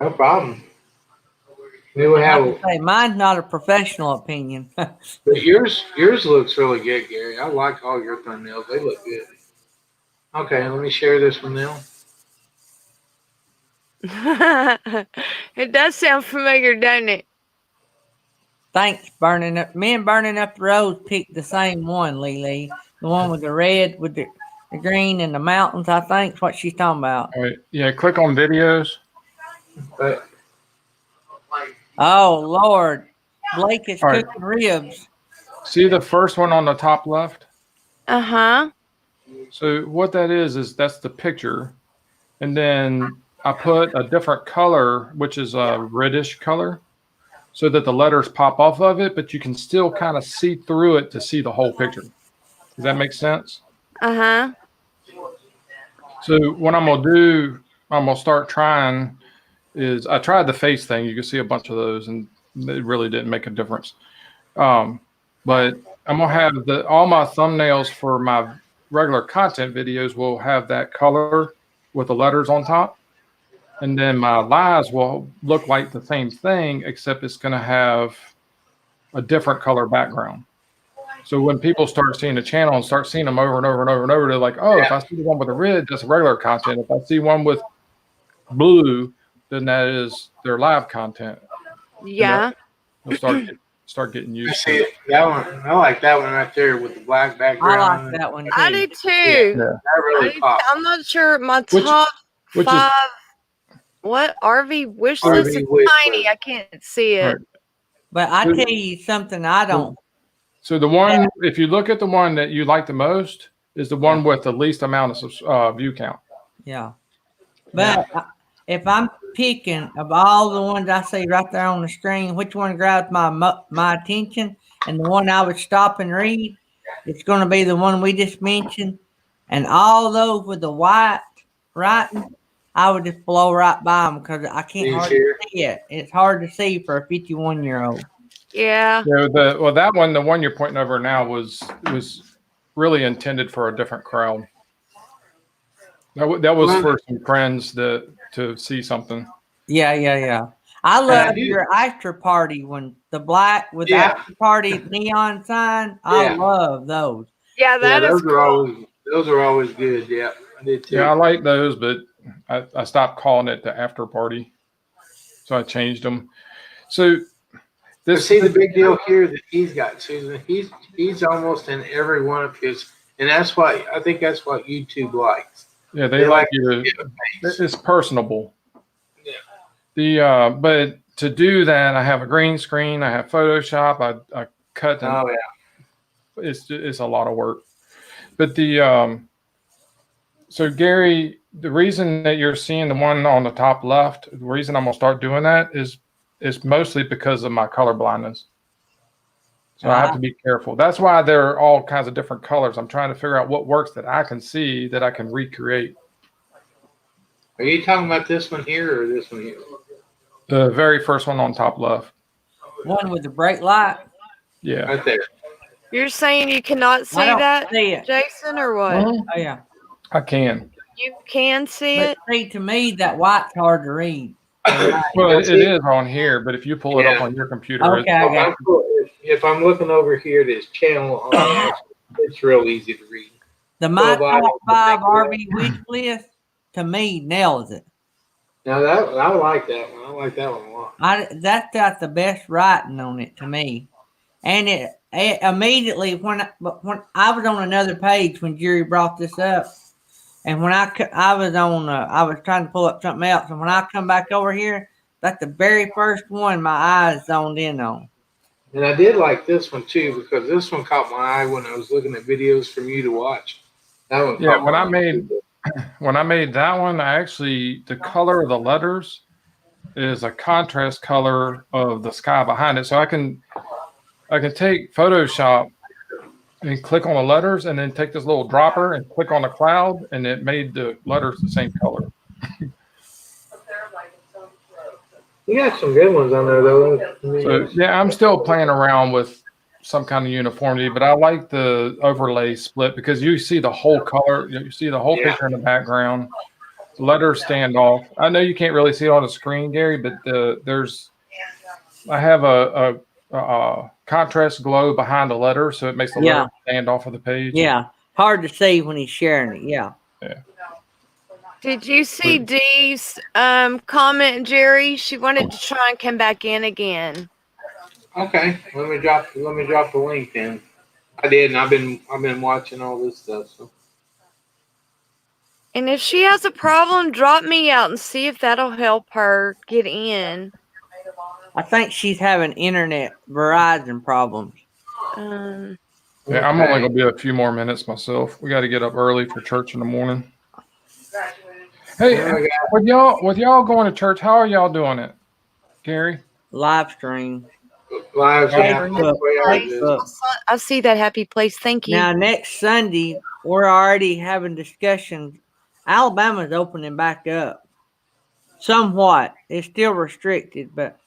No problem. We will Like have, I say, mine's not a professional opinion. but yours looks really good, Gary. I like all your thumbnails. They look good. Okay, let me share this one now. It does sound familiar, doesn't it? Thanks, burning up. Me and burning up the road picked the same one, Lily. The one with the red, with the green, and the mountains. I think is what she's talking about. All right. Yeah. Click on videos. But Oh Lord, Blake is All right. cooking ribs. See the first one on the top left? Uh-huh. So what that is that's the picture. And then I put a different color, which is a reddish color, so that the letters pop off of it, but you can still kind of see through it to see the whole picture. Does that make sense? Uh-huh. So what I'm going to do, I'm going to start trying is I tried the face thing. You can see a bunch of those, and it really didn't make a difference. But I'm going to have all my thumbnails for my regular content videos will have that color with the letters on top. And then my lives will look like the same thing, except it's going to have a different color background. So when people start seeing the channel and start seeing them over and over and over and over, they're like, oh, if I see the one with the red, that's regular content. If I see one with blue, then that is their live content. Yeah. They'll start getting used to see it. that one. I like that one right there with the black I background. like that one too. I do too. Yeah. That I really do popped. I'm not sure my Which- top Which is 5. What RV wish list RV is wish tiny. list. I can't see it. Right. But I tell you something, I don't. So the one, if you look at the one that you like the most, is the one with the least amount of view count. Yeah. But if I'm picking of all the ones I see right there on the screen, which one grabs my attention and the one I would stop and read, it's going to be the one we just mentioned. And all those with the white writing, I would just blow right by them because I can't hardly see it. It's hard to see for a 51-year-old. Yeah. Yeah, that one, the one you're pointing over now was really intended for a different crowd. That was for some friends to see something. Yeah. I love your after party when the black with after party neon sign. I love those. Yeah, that is cool. Those are always good. Yeah, I did too. Yeah, I like those, but I stopped calling it the after party, so I changed them. So see the big deal here that he's got, Susan. He's almost in every one of his, and that's why I think that's what YouTube likes. Yeah, they like you to. It's personable. Yeah. But to do that, I have a green screen. I have Photoshop. I cut them. Oh yeah. It's a lot of work. But so Gary, the reason that you're seeing the one on the top left, the reason I'm gonna start doing that is mostly because of my color blindness. So I have to be careful. That's why there are all kinds of different colors. I'm trying to figure out what works that I can see that I can recreate. Are you talking about this one here or this one here? The very first one on top left. One with the bright light. Yeah. Right there. You're saying you cannot see I don't that, see it. Jason, or what? Oh yeah. I can. You can see But it. see, to me, that white's hard to read. Well, it is on here, but if you pull it up on your computer, Okay, I got If I'm looking over here, this channel, it's real easy to read. the my Well, top 5 but- RV wish list to me nails it. Now I like that one. I like that one a lot. That's got the best writing on it to me, and it immediately when I was on another page when Jerry brought this up, and when I was on I was trying to pull up something else, and when I come back over here, that's the very first one my eyes zoned in on. And I did like this one too because this one caught my eye when I was looking at videos from you to watch. That one. Yeah, caught when my I eye. made that one, the color of the letters is a contrast color of the sky behind it. So I can take Photoshop and click on the letters and then take this little dropper and click on the cloud, and it made the letters the same color. You got some good ones on there though. So yeah, I'm still playing around with some kind of uniformity, but I like the overlay split because you see the whole color, you see the whole picture in the background. Letters stand off. I know you can't really see it on the screen, Gary, but I have a contrast glow behind the letter, so it makes the letter stand off of the page. Yeah, hard to see when he's sharing it. Yeah. Did you see Dee's comment, Jerry? She wanted to try and come back in again. Okay, let me drop the link then. I did, and I've been watching all this stuff. So. And if she has a problem, drop me out and see if that'll help her get in. I think she's having internet Verizon problems. Yeah, I'm only gonna be a few more minutes myself. We got to get up early for church in the morning. Hey, with y'all going to church, how are y'all doing it, Gary? Live stream. Facebook. I see that happy place. Thank you. Now next Sunday, we're already having discussions. Alabama's opening back up. Somewhat. It's still restricted, but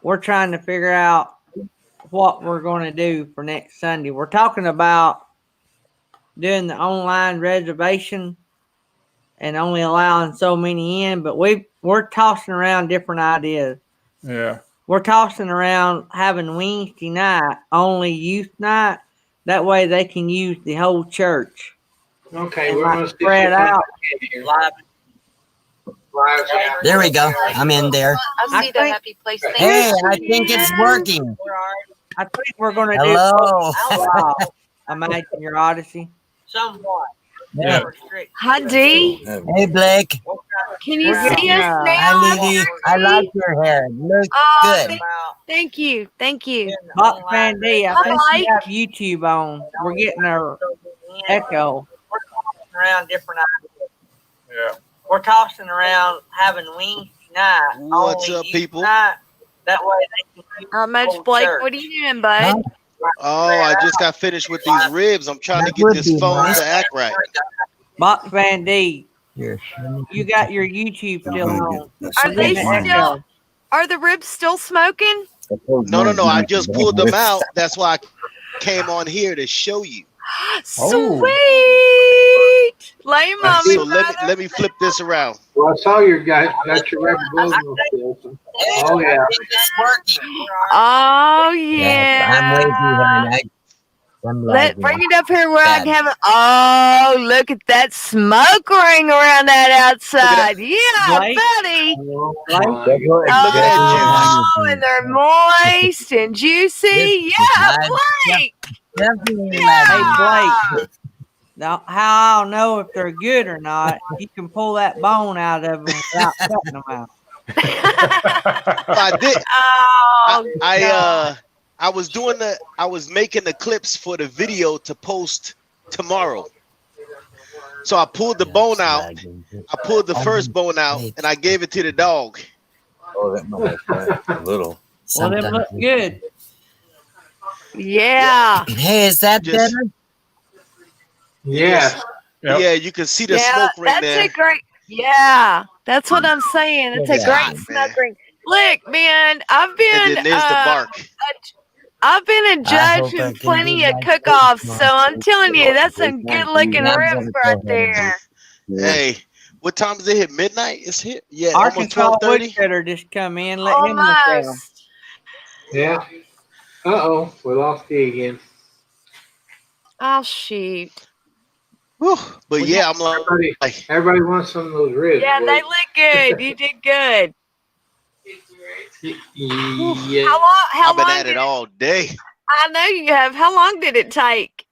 we're trying to figure out what we're going to do for next Sunday. We're talking about doing the online reservation and only allowing so many in, but we're tossing around different ideas. Yeah. We're tossing around having Wednesday night only youth night. That way they can use the whole church. Okay, we're going to spread out. There we go. I'm in there. I see that happy place. Hey, I think it's working. I think we're going to Hello. do Imagine Your Odyssey. Somewhat. Yeah. Hi, Dee. Hey, Blake. Can you see us now? Hi, Lily. I like your hair. It looks good. Thank you. Thank you. Buck Van D, I think Hi, we have YouTube on. We're getting our echo. We're tossing around different ideas. Yeah. We're tossing around having Wednesday night. What's up, people? Night. That way they can How much, Blake? What are you doing, bud? Oh, I just got finished with these ribs. I'm trying to get this phone to act right. Buck Van D, Here. you got your YouTube still on. Are they still? Are the ribs still smoking? No. I just pulled them out. That's why I came on here to show you. Sweet. Lay 'em on me, So let me flip this around. Well, I saw your guy got your red balloon still. So. Oh yeah. It's working. Oh yeah. I'm way behind. Bring it up here where I can have it. Oh, look at that smoke ring around that outside. Yeah, Blake? buddy. Look at that Oh, and they're moist and juicy. Yeah, Blake. Definitely. Hey, Blake. Now, how I'll know if they're good or not, you can pull that bone out of them without cutting them out. I did. Oh, I was making the clips for the video to post tomorrow. So I pulled the bone out. I pulled the first bone out and I gave it to the dog. Oh, that might a little. Well, them look good. yeah. Hey, is that Just- better? Yeah. Yep. Yeah, you can see the Yeah, smoke ring that's there. a great. Yeah, that's what I'm saying. It's a Yeah, great man. smoke ring. Look, man, I've And been then there's the bark. I've been a I judge hope I in can plenty do of like cook-offs, this so I'm telling you, that's some good-looking Yeah, ribs right there. Hey, what time does it hit? Midnight? It's hit. Yeah, almost Arkansas 12:30. Woodcutter just come in. Let him look at them. Almost. Yeah. Uh-oh, we lost you again. Oh shoot. Whew. But yeah, I'm like, Everybody wants some of those ribs. Yeah, they look good. You did good. Yeah. How I've been long at did it all day. I know you have. How long did it take?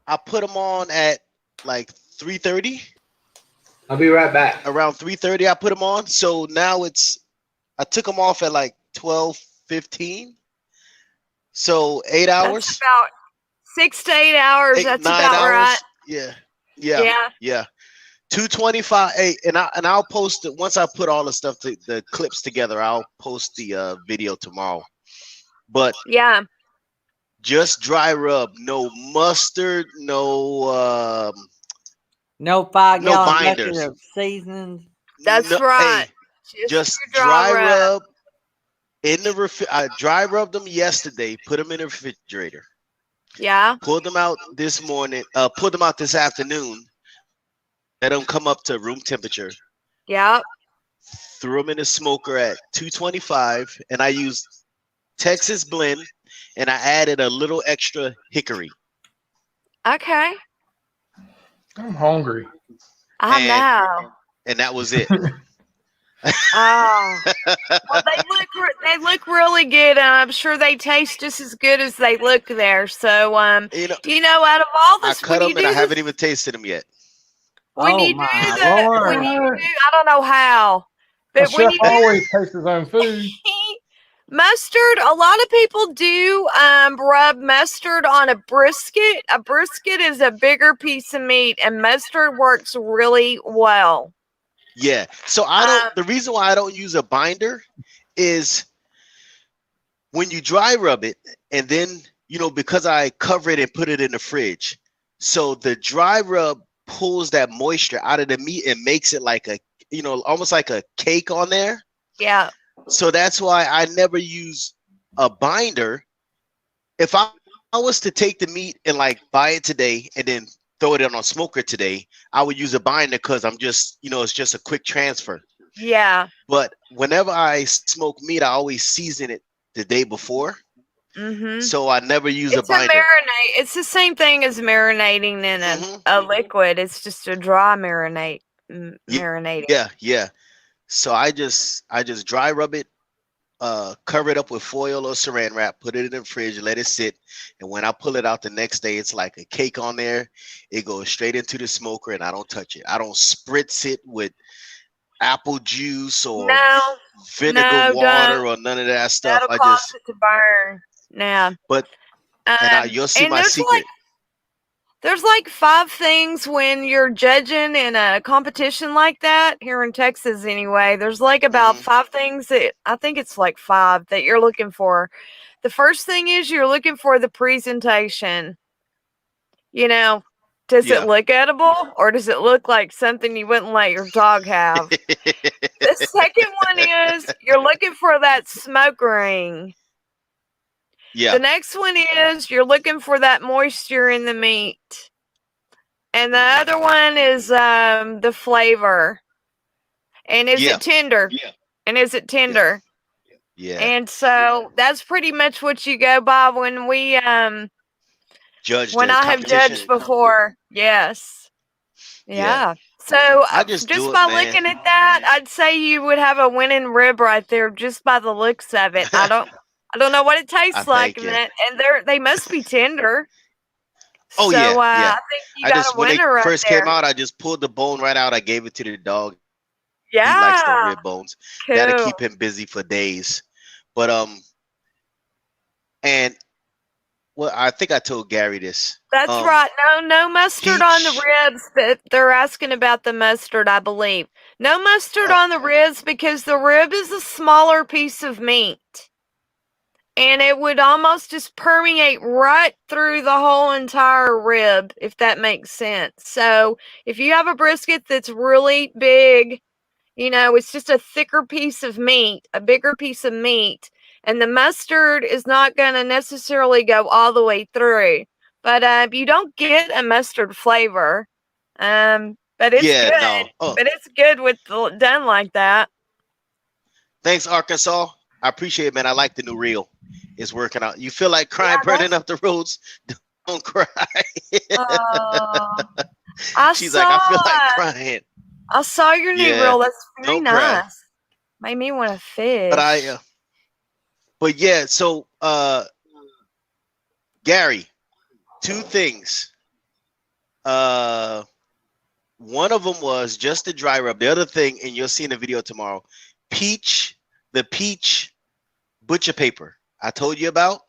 I put them on at like 3:30. I'll be right back. Around 3:30, I put them on. So now I took them off at like 12:15. So 8 hours. That's about 6 to 8 hours. 8, That's 9 about hours. right. Yeah. 225. And I'll post it once I put all the clips together. I'll post the video tomorrow. But Yeah. just dry rub, no mustard, No 5 No gallon binders. bucket of seasonings. That's no, right. hey, Just your dry rub. rub in the I dry rubbed them yesterday, put them in the refrigerator, Yeah. pulled them out this morning, pulled them out this afternoon, let them come up to room temperature, Yep. threw them in the smoker at 225, and I used Texas blend, and I added a little extra hickory. Okay. I'm hungry. I And- know. And that was it. Oh. Well, they look really good, and I'm sure they taste just as good as they look there. So, You know, out of all I this, cut when them you and I do haven't this, even tasted them yet. when Oh you do my the, Lord. when you do, I don't know how, The but when chef you do always tastes his own food. mustard, a lot of people do rub mustard on a brisket. A brisket is a bigger piece of meat, and mustard works really well. Yeah. So the reason why I don't use a binder is when you dry rub it, and then, because I cover it and put it in the fridge. So the dry rub pulls that moisture out of the meat and makes it like almost like a cake on there. Yeah. So that's why I never use a binder. If I was to take the meat and like buy it today and then throw it in on smoker today, I would use a binder because I'm just, it's just a quick transfer. Yeah. But whenever I smoke meat, I always season it the day before. Mm-hmm. So I never use a It's binder. marinade. It's the same thing as marinating in a liquid. It's just a dry marinate. Marinating. Yeah. So I just dry rub it, cover it up with foil or saran wrap, put it in the fridge, let it sit. And when I pull it out the next day, it's like a cake on there. It goes straight into the smoker and I don't touch it. I don't spritz it with apple juice or vinegar water or none of that stuff. That'll cause it to burn. Yeah. But you'll see my secret. There's like 5 things when you're judging in a competition like that here in Texas anyway. There's like about 5 things that I think it's like 5 that you're looking for. The first thing is you're looking for the presentation. Does it look edible or does it look like something you wouldn't let your dog have? The second one is you're looking for that smoke ring. Yeah. The next one is you're looking for that moisture in the meat. And the other one is the flavor. And is it tender? Yeah. And is it tender? Yeah. And so that's pretty much what you go by when we judge. When I have judged before. Yes. Yeah. So I just by looking at that, I'd say you would have a winning rib right there just by the looks of it. I don't know what it tastes like, and they must be tender. Oh, so, yeah. I think you got a winner when they first came there. out, I just pulled the bone right out. I gave it to the dog. Yeah. He likes the rib bones. Cool. That'll keep him busy for days. But I think I told Gary this. That's right. No mustard on the ribs. They're asking about the mustard, I believe. No mustard on the ribs because the rib is a smaller piece of meat. And it would almost just permeate right through the whole entire rib, if that makes sense. So if you have a brisket that's really big, it's just a thicker piece of meat, a bigger piece of meat. And the mustard is not going to necessarily go all the way through. But you don't get a mustard flavor. But it's good. No. But it's good with done like that. Thanks, Arkansas. I appreciate it, man. I like the new reel. It's working out. You feel like crying, burning up the roads? Don't cry. She's like, I feel like crying. I saw your new reel. That's very nice. Cry. Made me want to fish. But yeah, so Gary, 2 things. One of them was just the dry rub. The other thing, and you'll see in the video tomorrow, the peach butcher paper I told you about.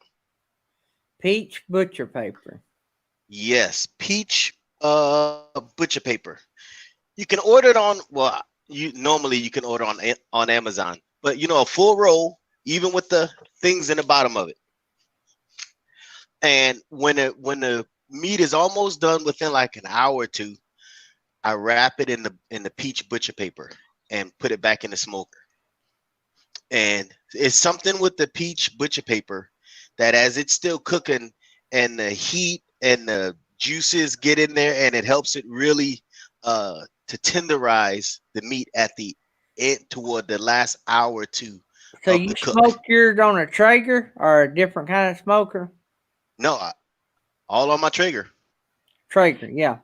Peach butcher paper. Yes, peach butcher paper. You can order it on, normally you can order on Amazon, but a full roll, even with the things in the bottom of it. And when the meat is almost done within like an hour or 2, I wrap it in the peach butcher paper and put it back in the smoker. And it's something with the peach butcher paper that as it's still cooking and the heat and the juices get in there, and it helps it really to tenderize the meat at the end toward the last hour or two. So of you the cook. smoke yours on a Traeger or a different kind of smoker? No, all on my Traeger. Traeger, yeah.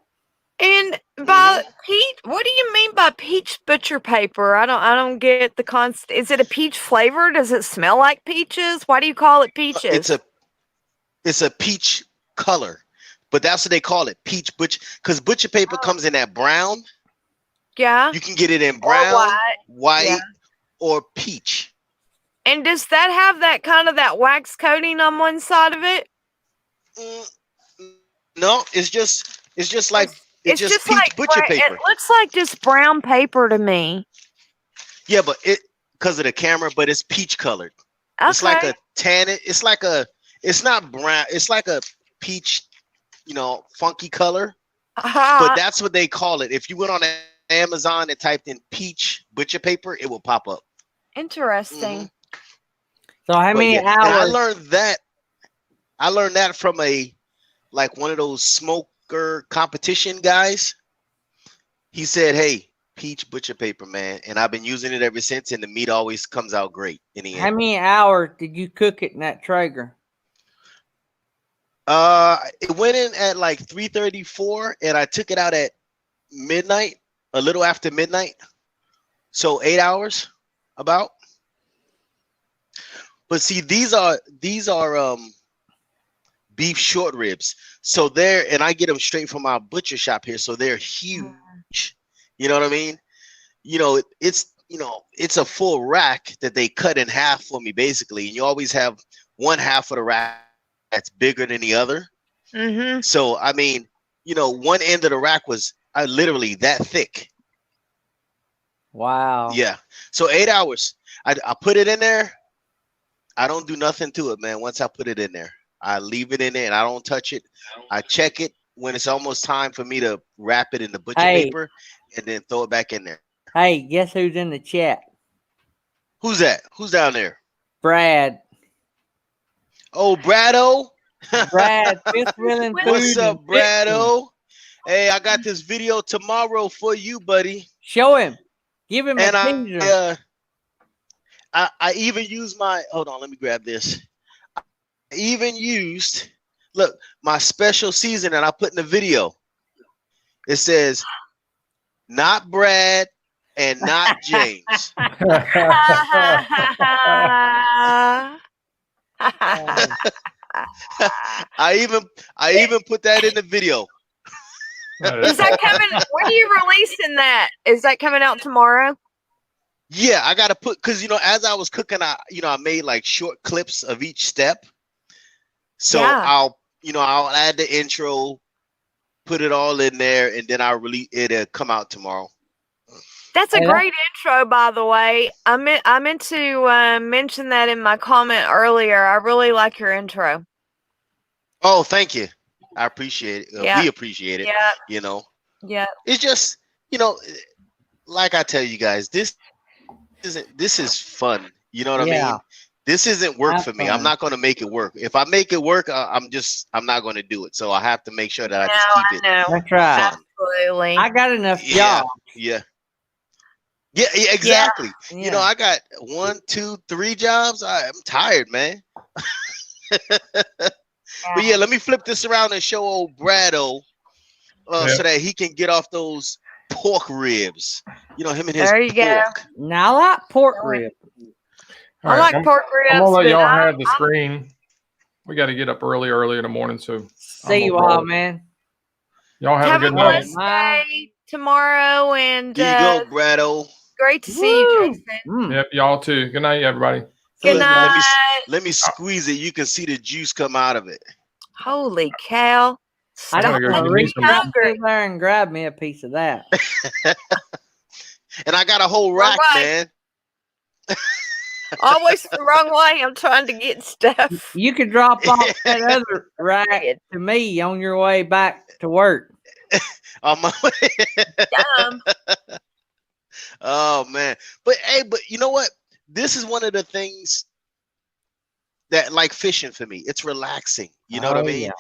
And by peach, what do you mean by peach butcher paper? I don't get the concept. Is it a peach flavor? Does it smell like peaches? Why do you call it peaches? It's a peach color, but that's what they call it, peach butcher. Because butcher paper comes in that brown. Yeah. You can get it in Or brown, white, Yeah. or peach. And does that have that kind of that wax coating on one side of it? No, it's just like it's just peach like butcher it paper. looks like just brown paper to me. Yeah, but it because of the camera, but it's peach colored. Okay. It's like a tan. It's not brown. It's like a peach, funky color. But that's what they call it. If you went on Amazon and typed in peach butcher paper, it will pop up. Interesting. So how many And I hours? learned that from one of those smoker competition guys. He said, "Hey, peach butcher paper, man," and I've been using it ever since, and the meat always comes out great in the end. How many hours did you cook it in that Traeger? It went in at like 3:34, and I took it out at midnight, a little after midnight. So 8 hours, about. But see, these are beef short ribs. So and I get them straight from our butcher shop here. So they're huge. You know what I mean? It's a full rack that they cut in half for me, basically. And you always have one half of the rack that's bigger than the other. Mm-hmm. So, I mean, one end of the rack was literally that thick. Wow. Yeah. So 8 hours. I put it in there. I don't do nothing to it, man. Once I put it in there, I leave it in there and I don't touch it. I check it when it's almost time for me to wrap it in the butcher paper and then throw it back in there. Hey, guess who's in the chat? Who's that? Who's down there? Brad. Oh, Brado. Brad, Fifth Wheeling Food. What's up, and Fitness. Brado? Hey, I got this video tomorrow for you, buddy. Show him. Give him a And teaser. I even used hold on, let me grab this. I even used, look, my special season that I put in the video. It says, not Brad and not James. I even put that in the video. Is that coming? When are you releasing that? Is that coming out tomorrow? Yeah, I gotta put because as I was cooking, I made like short clips of each step. So Yeah. I'll add the intro, put it all in there, and then it'll come out tomorrow. That's a Hey, great intro, by the way. I meant to mention that in my comment earlier. I really like your intro. Oh, thank you. I appreciate it. Yeah. We appreciate it. Yeah. Yeah. It's just like I tell you guys, this is fun. You know what I mean? This isn't work Have for me. fun. I'm not going to make it work. If I make it work, I'm not going to do it. So I have to make sure that I just keep it know. That's right. fun. Absolutely. I got enough Yeah. jobs. Yeah, exactly. Yeah. I got 1, 2, 3 jobs. I'm tired, man. But yeah, let me flip this around and show old Brado so that he can get off those pork ribs. Him and his There you go. pork. Now I like pork rib. All I right, like pork ribs. I'm gonna let but y'all I- have the screen. We got to get up early in the morning, so See you all, man. y'all have Have a a good night. blessed day tomorrow, and There you go, Brado. great to see you, Woo. Jason. Mm. Yep, y'all too. Good night, everybody. Good night. Let me squeeze it. You can see the juice come out of it. Holy cow! I gotta don't go want get to me reach some- out hungry. there and grab me a piece of that. And I got a whole rack, Alright. man. Always the wrong way. I'm trying to get stuff. You could drop off that other rack to me on your way back to work. On my way. Dumb. Oh man. But hey, you know what? this is one of the things that like fishing for me. It's relaxing. You know what I mean? Yeah.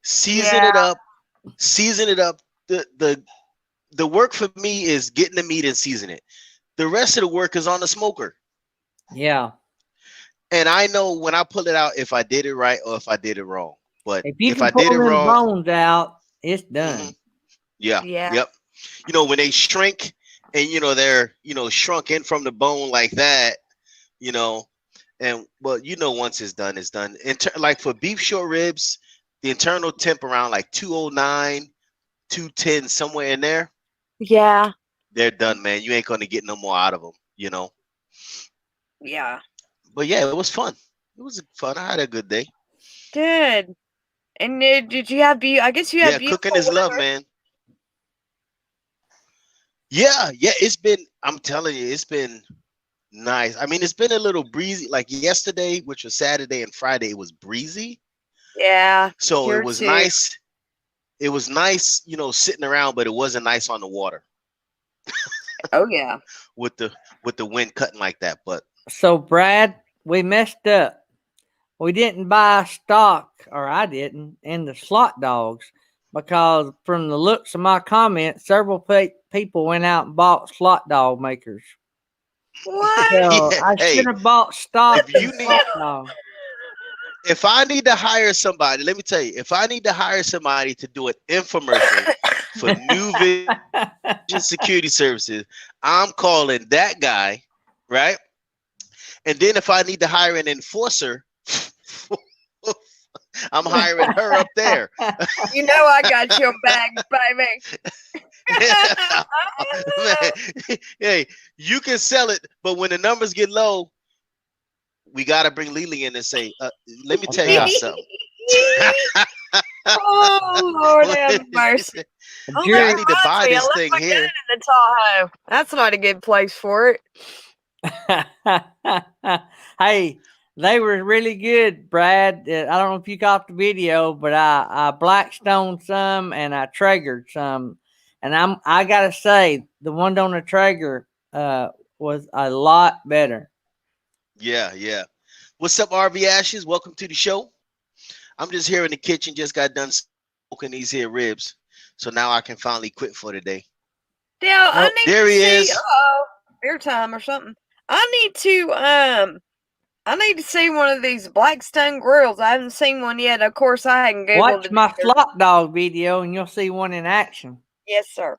Season it up. Season it up. The work for me is getting the meat and season it. The rest of the work is on the smoker. Yeah. And I know when I pull it out if I did it right or if I did it wrong. But If I pull did it them wrong, bones out, it's done. mhm. Yeah. Yeah. Yep. You know, when they shrink and they're shrunk in from the bone like that, and well, once it's done, it's done. Like for beef short ribs, the internal temp around like 209, 210, somewhere in there. Yeah. They're done, man. You ain't gonna get no more out of them, Yeah. But yeah, it was fun. It was fun. I had a good day. Good. And did you have I guess you had Cooking is love, man. Yeah, I'm telling you, it's been nice. I mean, it's been a little breezy. Like yesterday, which was Saturday and Friday, it was breezy. Yeah. So it was nice. It was nice, sitting around, but it wasn't nice on the water. Oh yeah. With the wind cutting like that. But So Brad, we messed up. We didn't buy stock, or I didn't, in the slot dogs because from the looks of my comments, several people went out and bought slot dog makers. What? So Yeah, I hey, should have bought stock if you in need- slot dogs. if I need to hire somebody, let me tell you, if I need to hire somebody to do an infomercial for New Vision Security Services, I'm calling that guy, right? And then if I need to hire an enforcer, I'm hiring her up there. You know I got your back, baby. Man, hey, you can sell it, but when the numbers get low, we got to bring Lily in and say, let me tell Yeah. you something. Oh Lord have mercy. Oh, Jerry, I need to buy me, I this left thing my here. gun in the Tahoe. That's not a good place for it. Hey, they were really good, Brad. I don't know if you caught the video, but I Blackstone some and I Traegered some, and I gotta say the one on the Traeger was a lot better. Yeah. What's up, RV Ashes? Welcome to the show. I'm just here in the kitchen. Just got done smoking these here ribs, so now I can finally quit for the day. Now I need There to he see, is. airtime or something. I need to see one of these Blackstone grills. I haven't seen one yet. Of course, I hadn't Googled Watch it my either. slot dog video, and you'll see one in action. Yes, sir.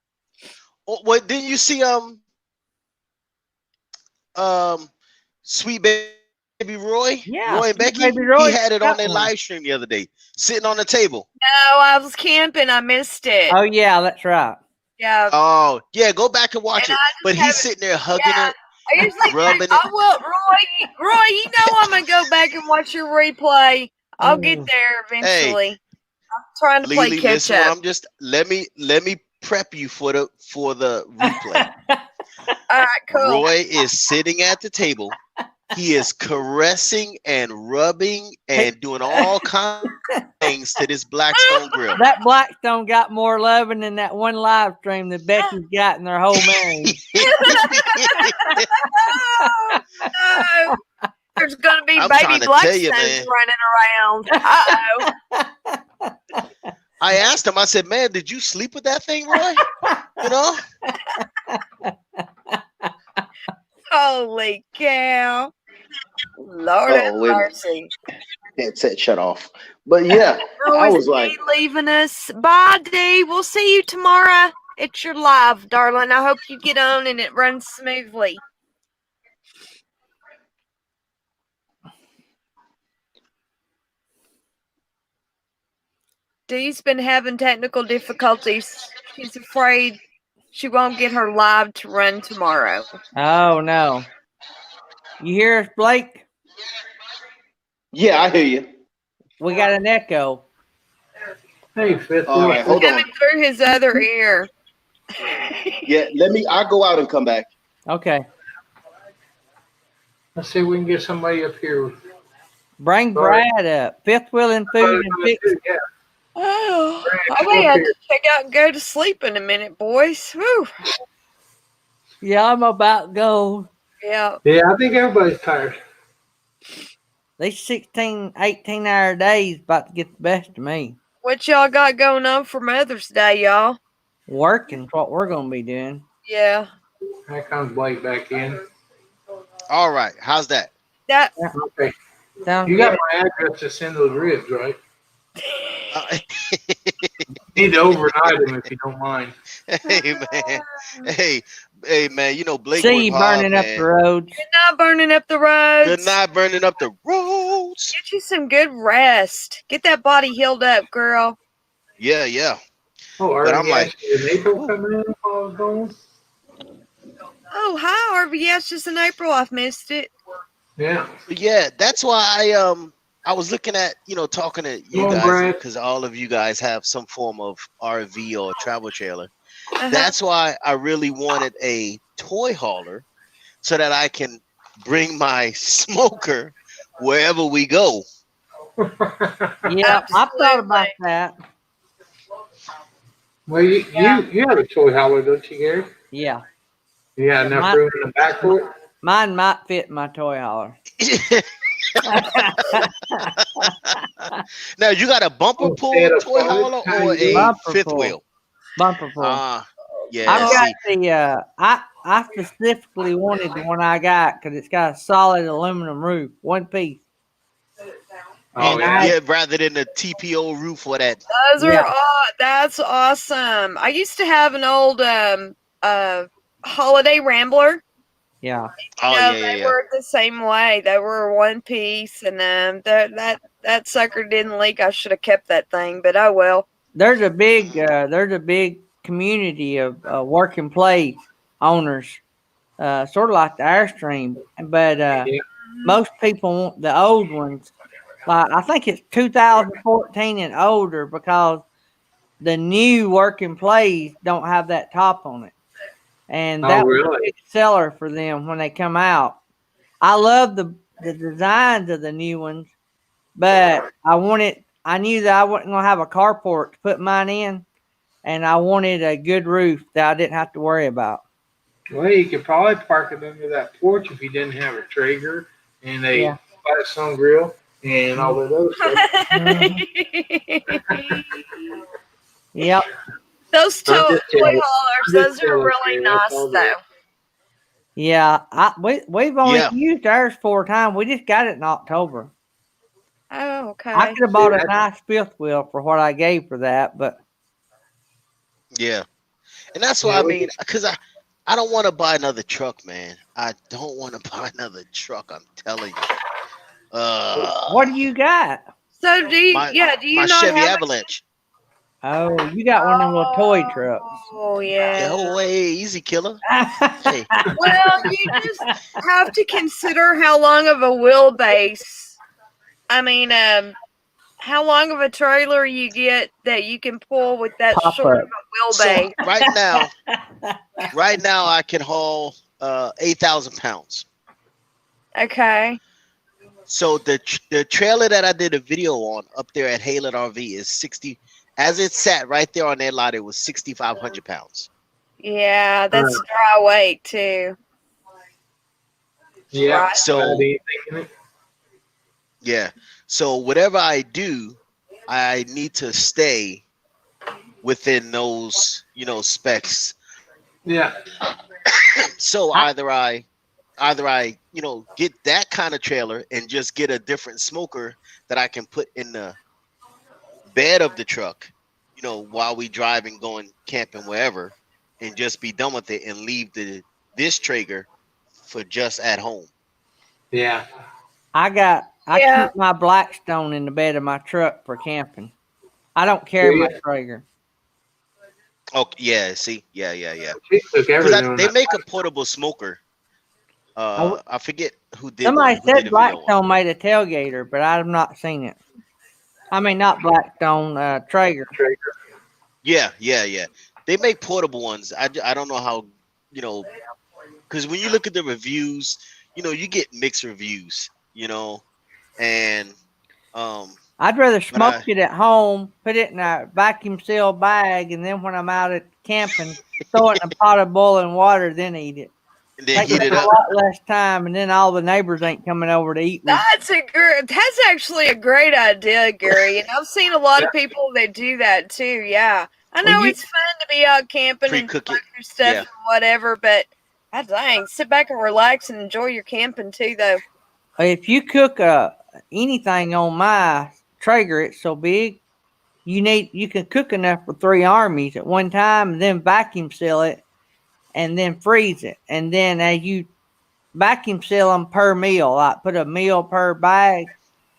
Oh, what didn't you see? Sweet Baby Roy, Yeah, Roy and Sweet Becky. Baby Roy He had it got on their one. live stream the other day, sitting on the table. No, I was camping. I missed it. Oh yeah, that's right. Yeah. Oh yeah, go back and watch And it. I just But he's haven't- sitting there hugging yeah. it. I usually rubbing I it. will, Roy, you know I'm gonna go back and watch your replay. I'll get Mm. there eventually. I'm trying to play Lily, catch listen, up. I'm just let me prep you for the replay. All right, cool. Roy is sitting at the table. He is caressing and rubbing and doing all kinds of things to this Blackstone grill. That Blackstone got more loving than that one live stream that Becky's got in their whole marriage. No. There's gonna be I'm baby trying to tell you, Blackstones man. running around. Uh-oh. I asked him, I said, man, did you sleep with that thing, Roy? You know? Holy cow. Lord have Oh, wait a minute. mercy. Headset shut off. But yeah, I Roy's was like, leaving us. Bye, Dee. We'll see you tomorrow. It's your live, darling. I hope you get on and it runs smoothly. Dee's been having technical difficulties. She's afraid she won't get her live to run tomorrow. Oh no. You hear us, Blake? yeah, I hear you. We got an echo. Hey, Fifth. All right, hold on. Coming through his other ear. Yeah, I'll go out and come back. Okay. Let's see if we can get somebody up here. Bring Sorry. Brad up. Fifth Wheel and Food and Fix. Yeah. Oh, I may have to check out and go to sleep in a minute, boys. Whew. Yeah, I'm about to go. Yeah. Yeah, I think everybody's tired. These 16, 18-hour days about to get the best of me. What y'all got going on for Mother's Day, y'all? Working's what we're gonna be doing. Yeah. Here comes Blake back in. All right, how's that? That Okay. Sounds You good. got my address to send those ribs, right? Uh, Need to overnight them if you don't mind. hey man, hey man, you know Blake See work you hard, burning up man. the roads. you're not burning up the They're roads. not burning up the roads. Get you some good rest. Get that body healed up, girl. Yeah, yeah. Oh, But are I'm you like, actually in April whew. coming in while I was going? Oh, hi, Harvey. Yeah, it's just in April. I've missed it. Yeah. Yeah, that's why I was looking at, you know, talking to you Come on, guys Brad. because all of you guys have some form of RV or travel trailer. Uh-huh. That's why I really wanted a toy hauler so that I can bring my smoker wherever we go. Yeah, I've thought about that. Well, you have a toy hauler, don't you, Gary? Yeah. You got enough room in the back for it? Mine might fit my toy hauler. Now you got a bumper pull Instead of toy five, hauler or a Bumper fifth pull. wheel? Bumper pull. Yeah. I've got See, the I specifically wanted the one I got because it's got a solid aluminum roof, one piece. Oh, And yeah. yeah, rather than the TPO roof or that. Those are that's awesome. I used to have an old Holiday Rambler. Yeah. Oh No, yeah, they were the same way. They were one piece, and that sucker didn't leak. I should have kept that thing, but oh well. There's a big community of work and play owners, sort of like the Airstream, but most people want the old ones. Like I think it's 2014 and older because the new work and plays don't have that top on it, and that was a big seller for them when they come out. I love the designs of the new ones, but I knew that I wasn't gonna have a carport to put mine in, and I wanted a good roof that I didn't have to worry about. Well, you could probably park it under that porch if you didn't have a Traeger and a Firestone grill and all that other stuff. Yep. Those toy haulers, those are really nice though. Yeah, we've only used ours 4 times. We just got it in October. Oh, okay. I could have bought a nice fifth wheel for what I gave for that, but yeah, and that's why I mean, because I don't want to buy another truck, man. I don't want to buy another truck. I'm telling you. What do you got? So do you? Do you my not Chevy have Avalanche? Oh, you got one of them little toy trucks. Oh yeah. Go away, easy killer. Hey. Well, you just have to consider how long of a wheelbase. I mean, how long of a trailer you get that you can pull with that short of a wheelbase. So right now I can haul 8,000 pounds. Okay. So the trailer that I did a video on up there at Haylett RV is 60. As it sat right there on their lot, it was 6,500 pounds. Yeah, that's dry weight too. Yeah. Right. So yeah. So whatever I do, I need to stay within those, specs. Yeah. So either I, get that kind of trailer and just get a different smoker that I can put in the bed of the truck, while we drive and going camping wherever, and just be done with it and leave this Traeger for just at home. Yeah. I keep my Blackstone in the bed of my truck for camping. I don't carry my Traeger. Oh yeah, see, yeah. Because they make a portable smoker. I forget who did. Somebody who did said Blackstone made a tailgater, but I've not seen it. I mean, not Blackstone, Traeger. Yeah. They make portable ones. I don't know how, because when you look at the reviews, you get mixed reviews, and I'd rather smoke it at home, put it in a vacuum sealed bag, and then when I'm out at camping, throw it in a pot of boiling water, then eat it. And then Takes heat it a up. lot less time, and then all the neighbors ain't coming over to eat. With That's actually a great idea, Gary. And I've seen a lot of people that do that too. Yeah, I know Well, it's fun to be out camping and Pre-cook like it. your stuff Yeah. and whatever, but dang, sit back and relax and enjoy your camping too, though. if you cook anything on my Traeger, it's so big. You can cook enough for 3 armies at one time, and then vacuum seal it, and then freeze it, and then as you vacuum seal them per meal, like put a meal per bag.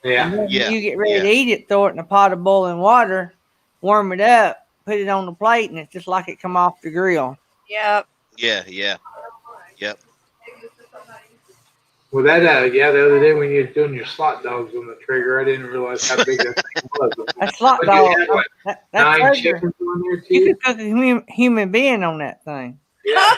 Yeah. And then Yeah, when you get ready yeah. to eat it, throw it in a pot of boiling water, warm it up, put it on the plate, and it's just like it come off the grill. Yeah. Yeah, yeah. Yep. Well, that the other day when you were doing your slot dogs on the Traeger, I didn't realize how big that thing was. That's slot But you dog. had, what, That's 9 Traeger. chickens on there You too? could cook a human being on that thing. Yeah.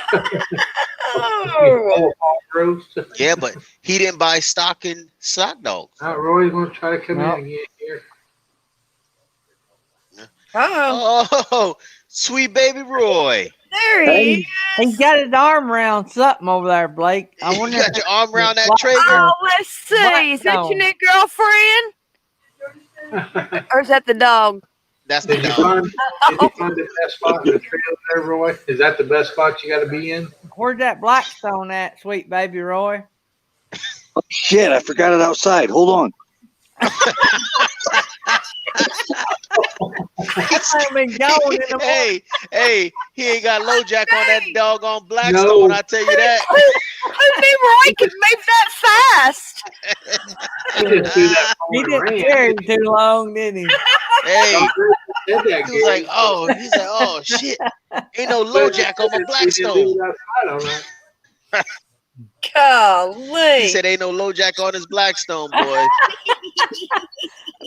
Oh. Roast. Yeah, but he didn't buy stock in slot dogs. Now Roy's gonna try to come No. in again here. Oh, sweet baby Roy. There he is. He's got his arm around something over there, Blake. I You wonder. got your arm around that Blackstone. Traeger? Oh, let's see. Is that your new girlfriend? Or is that the dog? That's the Did you dog. find the best spot in the trail there, Roy? Is that the best spot you got to be in? Where's that Blackstone at, sweet baby Roy? Oh, shit, I forgot it outside. Hold on. I've been going in the morning. Hey, he ain't got low jack on that doggone Blackstone, No. I tell you that. Who knew Roy could move that fast? He just threw that He phone didn't and carry ran. him too long, did he? Hey, Said that, he was Gary. like, oh shit. Ain't no low jack on my He Blackstone. didn't do it outside on that. Golly. He said ain't no low jack on his Blackstone, boy.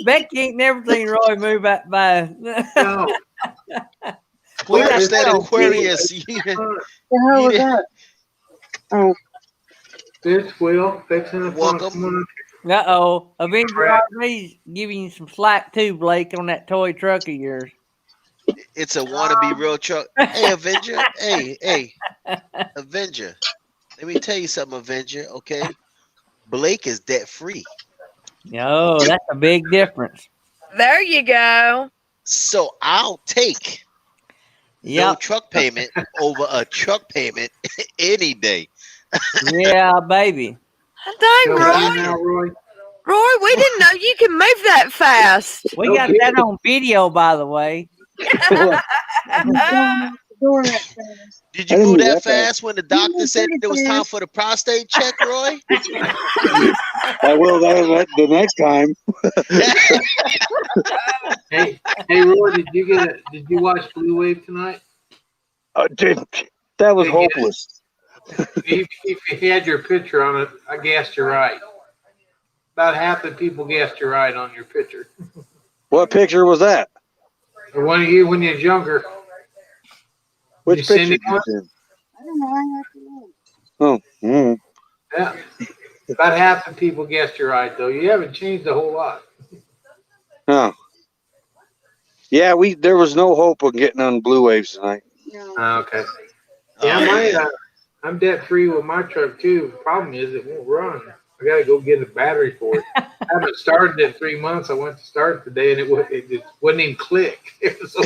Becky ain't never seen Roy move that fast. No. Who got was that that on Aquarius? The hell was that? Oh, This Will fixing the phone. Welcome. Come on. Uh-oh. Avenger Crap. RV's giving you some slack too, Blake, on that toy truck of yours. It's a wannabe real truck. Hey, Avenger. Hey, Avenger. Let me tell you something, Avenger. Okay, Blake is debt free, No, that's a big difference. There you go. so I'll take no Yep. truck payment over a truck payment any day. Yeah, baby. Dang, So Roy. now, Roy. Roy, we didn't know you can move that fast. We got that on video, by the way. Did you I didn't move move that that fast. fast when the doctor said it was time for the prostate check, Roy? I will that the next time. Hey, Roy, did you watch Blue Wave tonight? Dude, that was Did you get it? hopeless. If you had your picture on it, I guessed you're right. About half the people guessed you're right on your picture. What picture was that? The one of you when you're younger. Which You send picture? it Did you send? Oh, Yeah. About half the people guessed you're right, though. You haven't changed a whole lot. oh. Yeah, there was no hope of getting on Blue Waves tonight. Okay. Yeah, I'm debt free with my truck too. Problem is it won't run. I gotta go get a battery for it. I haven't started it in 3 months. I went to start it today and it just wouldn't even click. It was so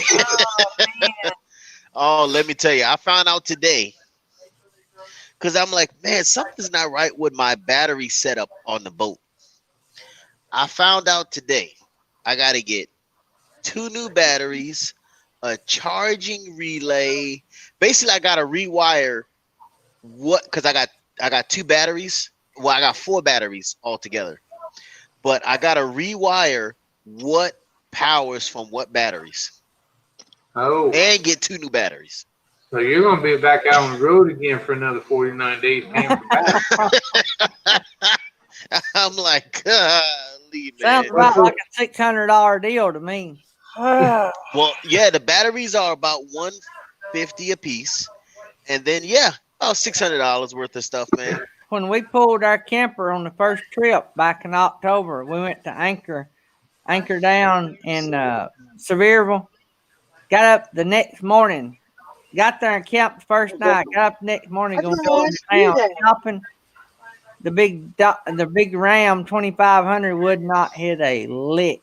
Oh, let me tell you, I found out today because I'm like, man, something's not right with my battery setup on the boat. I found out today I got to get 2 new batteries, a charging relay. Basically, I got to rewire because I got 2 batteries. Well, I got 4 batteries altogether, but I got to rewire what powers from what batteries. Oh, And get 2 new batteries. so you're gonna be back out on the road again for another 49 days paying for batteries. I'm like, golly, Sounds man. about like a $600 deal to me. Well, yeah, the batteries are about $150 a piece, and then about $600 worth of stuff, man. When we pulled our camper on the first trip back in October, we went to Anchor down in Sevierville. Got up the next morning, got there and camped the first night. Got up the next morning, going to go to town shopping. The big Ram 2500 would not hit a lick.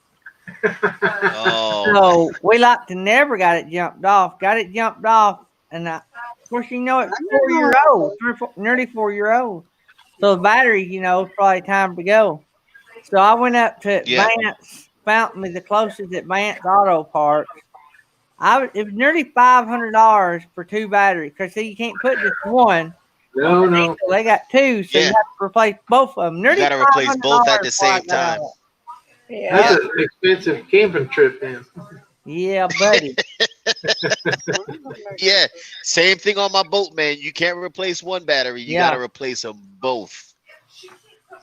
Oh, So we like to never got it jumped off. Got it jumped off, and of course you know it's 4-year-old, nearly 4-year-old. So the battery, you know, it's probably time to go. So I went up to Advance, found me the closest Advance Auto Parts. It was nearly $500 for 2 batteries. Cause see, you can't put just one. No. They got 2, so you have to replace both of them. you Nearly got to replace both at the $500 same time. Yeah. That's an expensive camping trip, then. Yeah, buddy. Yeah, same thing on my boat, man. You can't replace one battery. You got to replace them both.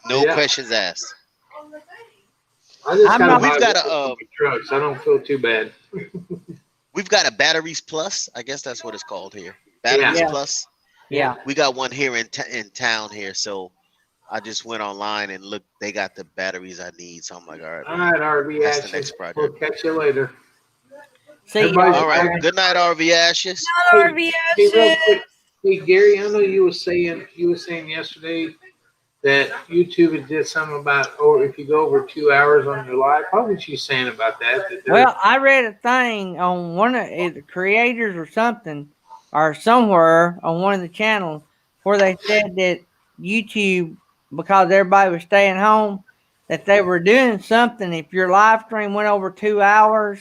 No questions asked. I just kind of we've got a trucks. I don't feel too bad. we've got a Batteries Plus. I guess that's what it's called here. Batteries Plus. Yeah. We got one here in town here, so I just went online and looked. They got the batteries I need, so I'm like, all right, RV that's Ashes. the next project. We'll catch you later. See you. All right, good night, RV Ashes. Not RV Hey, real Ashes. quick. Hey, Gary, I know you were saying yesterday that YouTube had did something about, if you go over 2 hours on your live. What was you saying about that? Well, I read a thing on one of the creators or something, or somewhere on one of the channels, where they said that YouTube, because everybody was staying home, that they were doing something. If your live stream went over 2 hours,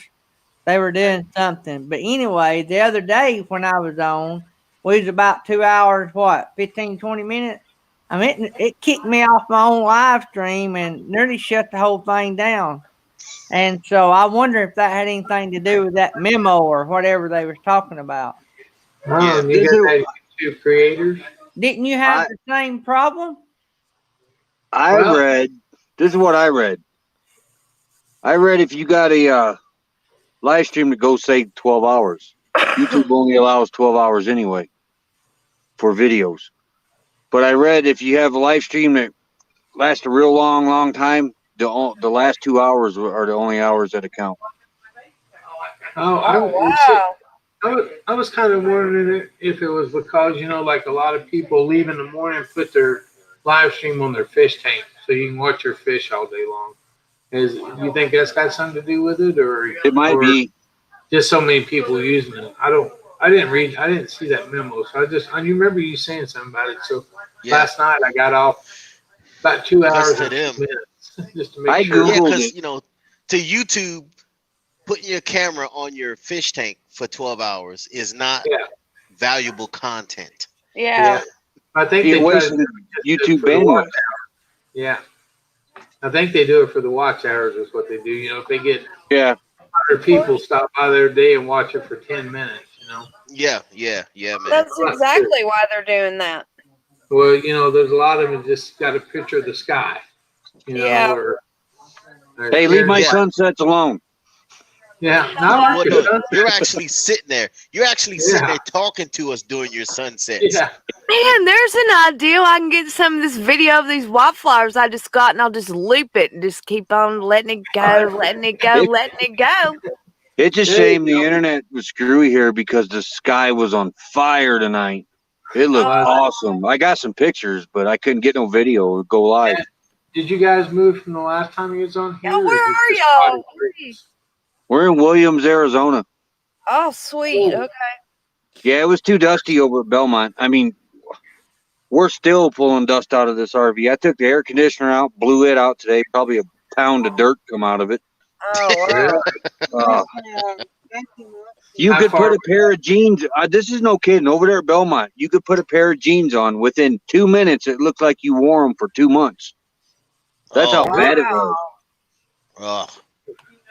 they were doing something. But anyway, the other day when I was on, we was about 2 hours, 15, 20 minutes? I mean, it kicked me off my own live stream and nearly shut the whole thing down. And so I wonder if that had anything to do with that memo or whatever they was talking about. Oh, and you got that YouTube creators? Didn't you have the same problem? This is what I read. I read if you got a live stream to go say 12 hours, YouTube only allows 12 hours anyway for videos. But I read if you have a live stream that lasts a real long time, the last 2 hours are the only hours that account. I was kind of wondering if it was because, like a lot of people leave in the morning and put their live stream on their fish tank so you can watch your fish all day long. You think that's got something to do with it, or it might be just so many people using it? I didn't see that memo, so I remember you saying something about it. So last night I got off about 2 hours and minutes just to make sure. Yeah, because to YouTube, putting your camera on your fish tank for 12 hours is not valuable content. Yeah. I think they wasted YouTube bandwidth. Yeah. I think they do it for the watch hours is what they do. If they get 100 people stop by their day and watch it for 10 minutes, Yeah, man. That's exactly why they're doing that. Well, there's a lot of them just got a picture of the sky, or hey, leave my sunsets alone. Yeah, you're actually sitting there. You're actually sitting there talking to us during your sunsets. Yeah. Man, there's an idea. I can get some of this video of these wildflowers I just got, and I'll just loop it and just keep on letting it go, letting it go, letting it go. It's a shame the internet was screwy here because the sky was on fire tonight. It looked awesome. I got some pictures, but I couldn't get no video or go live. Did you guys move from the last time you was on here? Yeah, where are y'all? We're in Williams, Arizona. Oh, sweet. Okay. Yeah, it was too dusty over at Belmont. I mean, we're still pulling dust out of this RV. I took the air conditioner out, blew it out today. Probably a pound of dirt come out of it. Oh, wow. You could put a pair of jeans. This is no kidding. Over there at Belmont, you could put a pair of jeans on. Within 2 minutes, it looked like you wore them for 2 months. That's how bad it was. Oh.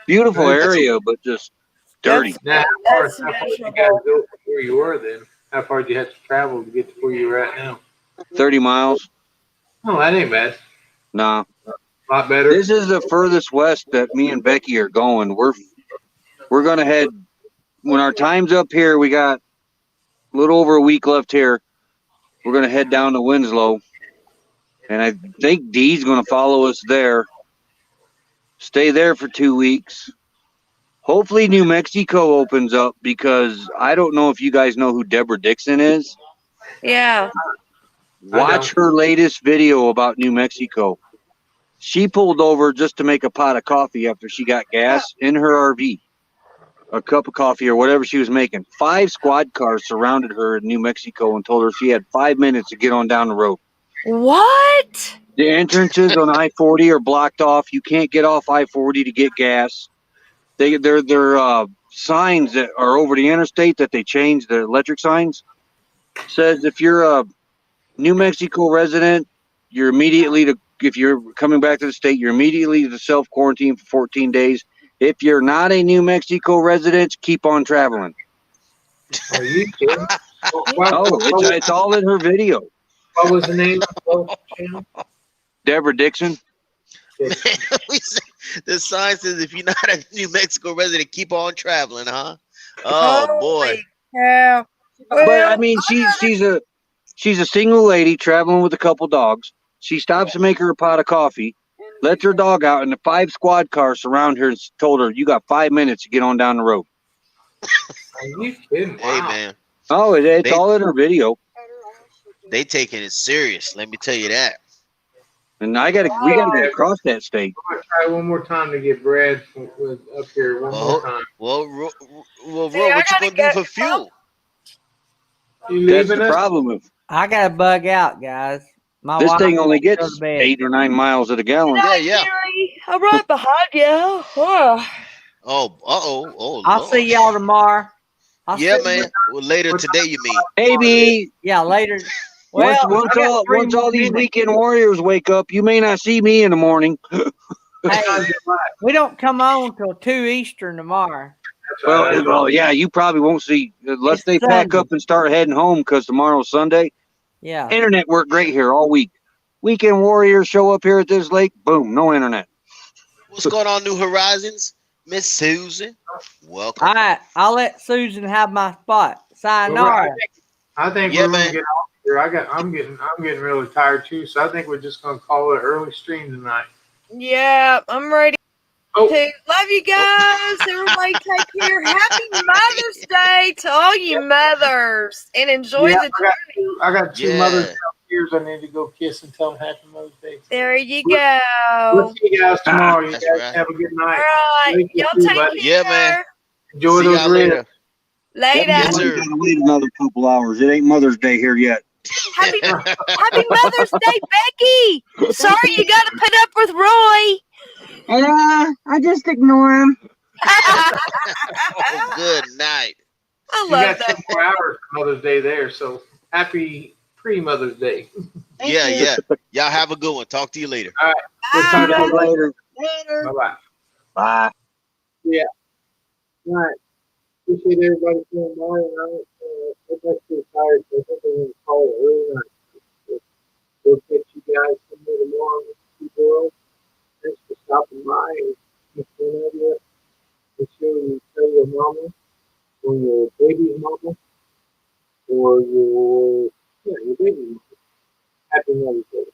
Beautiful area, but just dirty. Now, how far did you guys go from where you were then? How far did you have to travel to get to where you're at now? 30 miles. Oh, that ain't bad. Nah. A lot better. This is the furthest west that me and Becky are going. We're going to head, when our time's up here, we got a little over a week left here. We're going to head down to Winslow. And I think Dee's going to follow us there. Stay there for 2 weeks. Hopefully New Mexico opens up because I don't know if you guys know who Deborah Dixon is. Yeah. Watch her latest video about New Mexico. She pulled over just to make a pot of coffee after she got gas in her RV. A cup of coffee or whatever she was making. 5 squad cars surrounded her in New Mexico and told her she had 5 minutes to get on down the road. What? The entrances on I-40 are blocked off. You can't get off I-40 to get gas. They're signs that are over the interstate that they changed, the electric signs, says if you're a New Mexico resident, you're immediately to, if you're coming back to the state, you're immediately to self-quarantine for 14 days. If you're not a New Mexico resident, keep on traveling. Are you kidding? Oh, it's all in her video. What was the name of the channel? Deborah Dixon. The sign says if you're not a New Mexico resident, keep on traveling, huh? Oh boy. Yeah. But I mean, she's a single lady traveling with a couple dogs. She stops to make her a pot of coffee, lets her dog out, and the 5 squad cars surround her and told her, "You got 5 minutes to get on down the road." Are you kidding? Hey Wow. man, Oh, it's all in her video. they taking it serious. Let me tell you that. And we gotta get across that state. I'm gonna try one more time to get Brad up here one more time. Well, Ro, See, what I you gotta gonna do get- for fuel? You That's leaving the us? problem with I got to bug out, guys. My this wife thing. Only won't go gets to bed. 8 or 9 miles at a gallon. Yeah, yeah. Gary, I'm right behind you. Oh. Oh, oh, I'll Lord. see y'all tomorrow. Yeah, man. Well, later today, you mean? Maybe Yeah, later. Well, once I got 3 all more these minutes. weekend warriors wake up, you may not see me in the morning. Hey, we don't come on till 2 Eastern tomorrow. Well, yeah, you probably won't see unless It's they pack Sunday. up and start heading home because tomorrow's Sunday. Yeah. Internet worked great here all week. Weekend warriors show up here at this lake, boom, no internet. What's going on, New Horizons? Miss Susan, welcome. All right, I'll let Susan have my spot. Sayonara. I think Yeah, we're gonna man. get off here. I'm getting really tired too, so I think we're just gonna call it an early stream tonight. Yeah, I'm ready Oh, to. Love you guys. Everybody take care. Happy Mother's Day to all you mothers. And enjoy yeah, the I got two Yeah. mothers downstairs I need to go kiss and tell them Happy Mother's Day. There you We'll go. see you guys tomorrow. You That's guys right. have a good All night. right. Thank you, Y'all take everybody. care. Yeah, man. Enjoy See those y'all ribs. later. Later. Yes, sir. Gotta wait another couple hours. It ain't Mother's Day here yet. Happy Mother's Day, Becky. Sorry you got to put up with Roy. I just ignore him. Oh, good night. I You love got that. 10 more hours for Mother's Day there, so happy pre-Mother's Day. Yeah, yeah. Y'all have a good one. Talk to you later. We'll talk to you Later. Later. Bye-bye. Bye. All right. Appreciate everybody coming by. And everybody's too tired, so I think we're going to call it early night. We'll catch you guys somewhere tomorrow in the world. Thanks for stopping by. And if you have yet, make sure you tell your mama or your baby's mama or your baby's mama. Happy Mother's Day.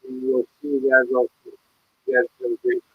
And we'll see you guys all soon. You guys have a great day.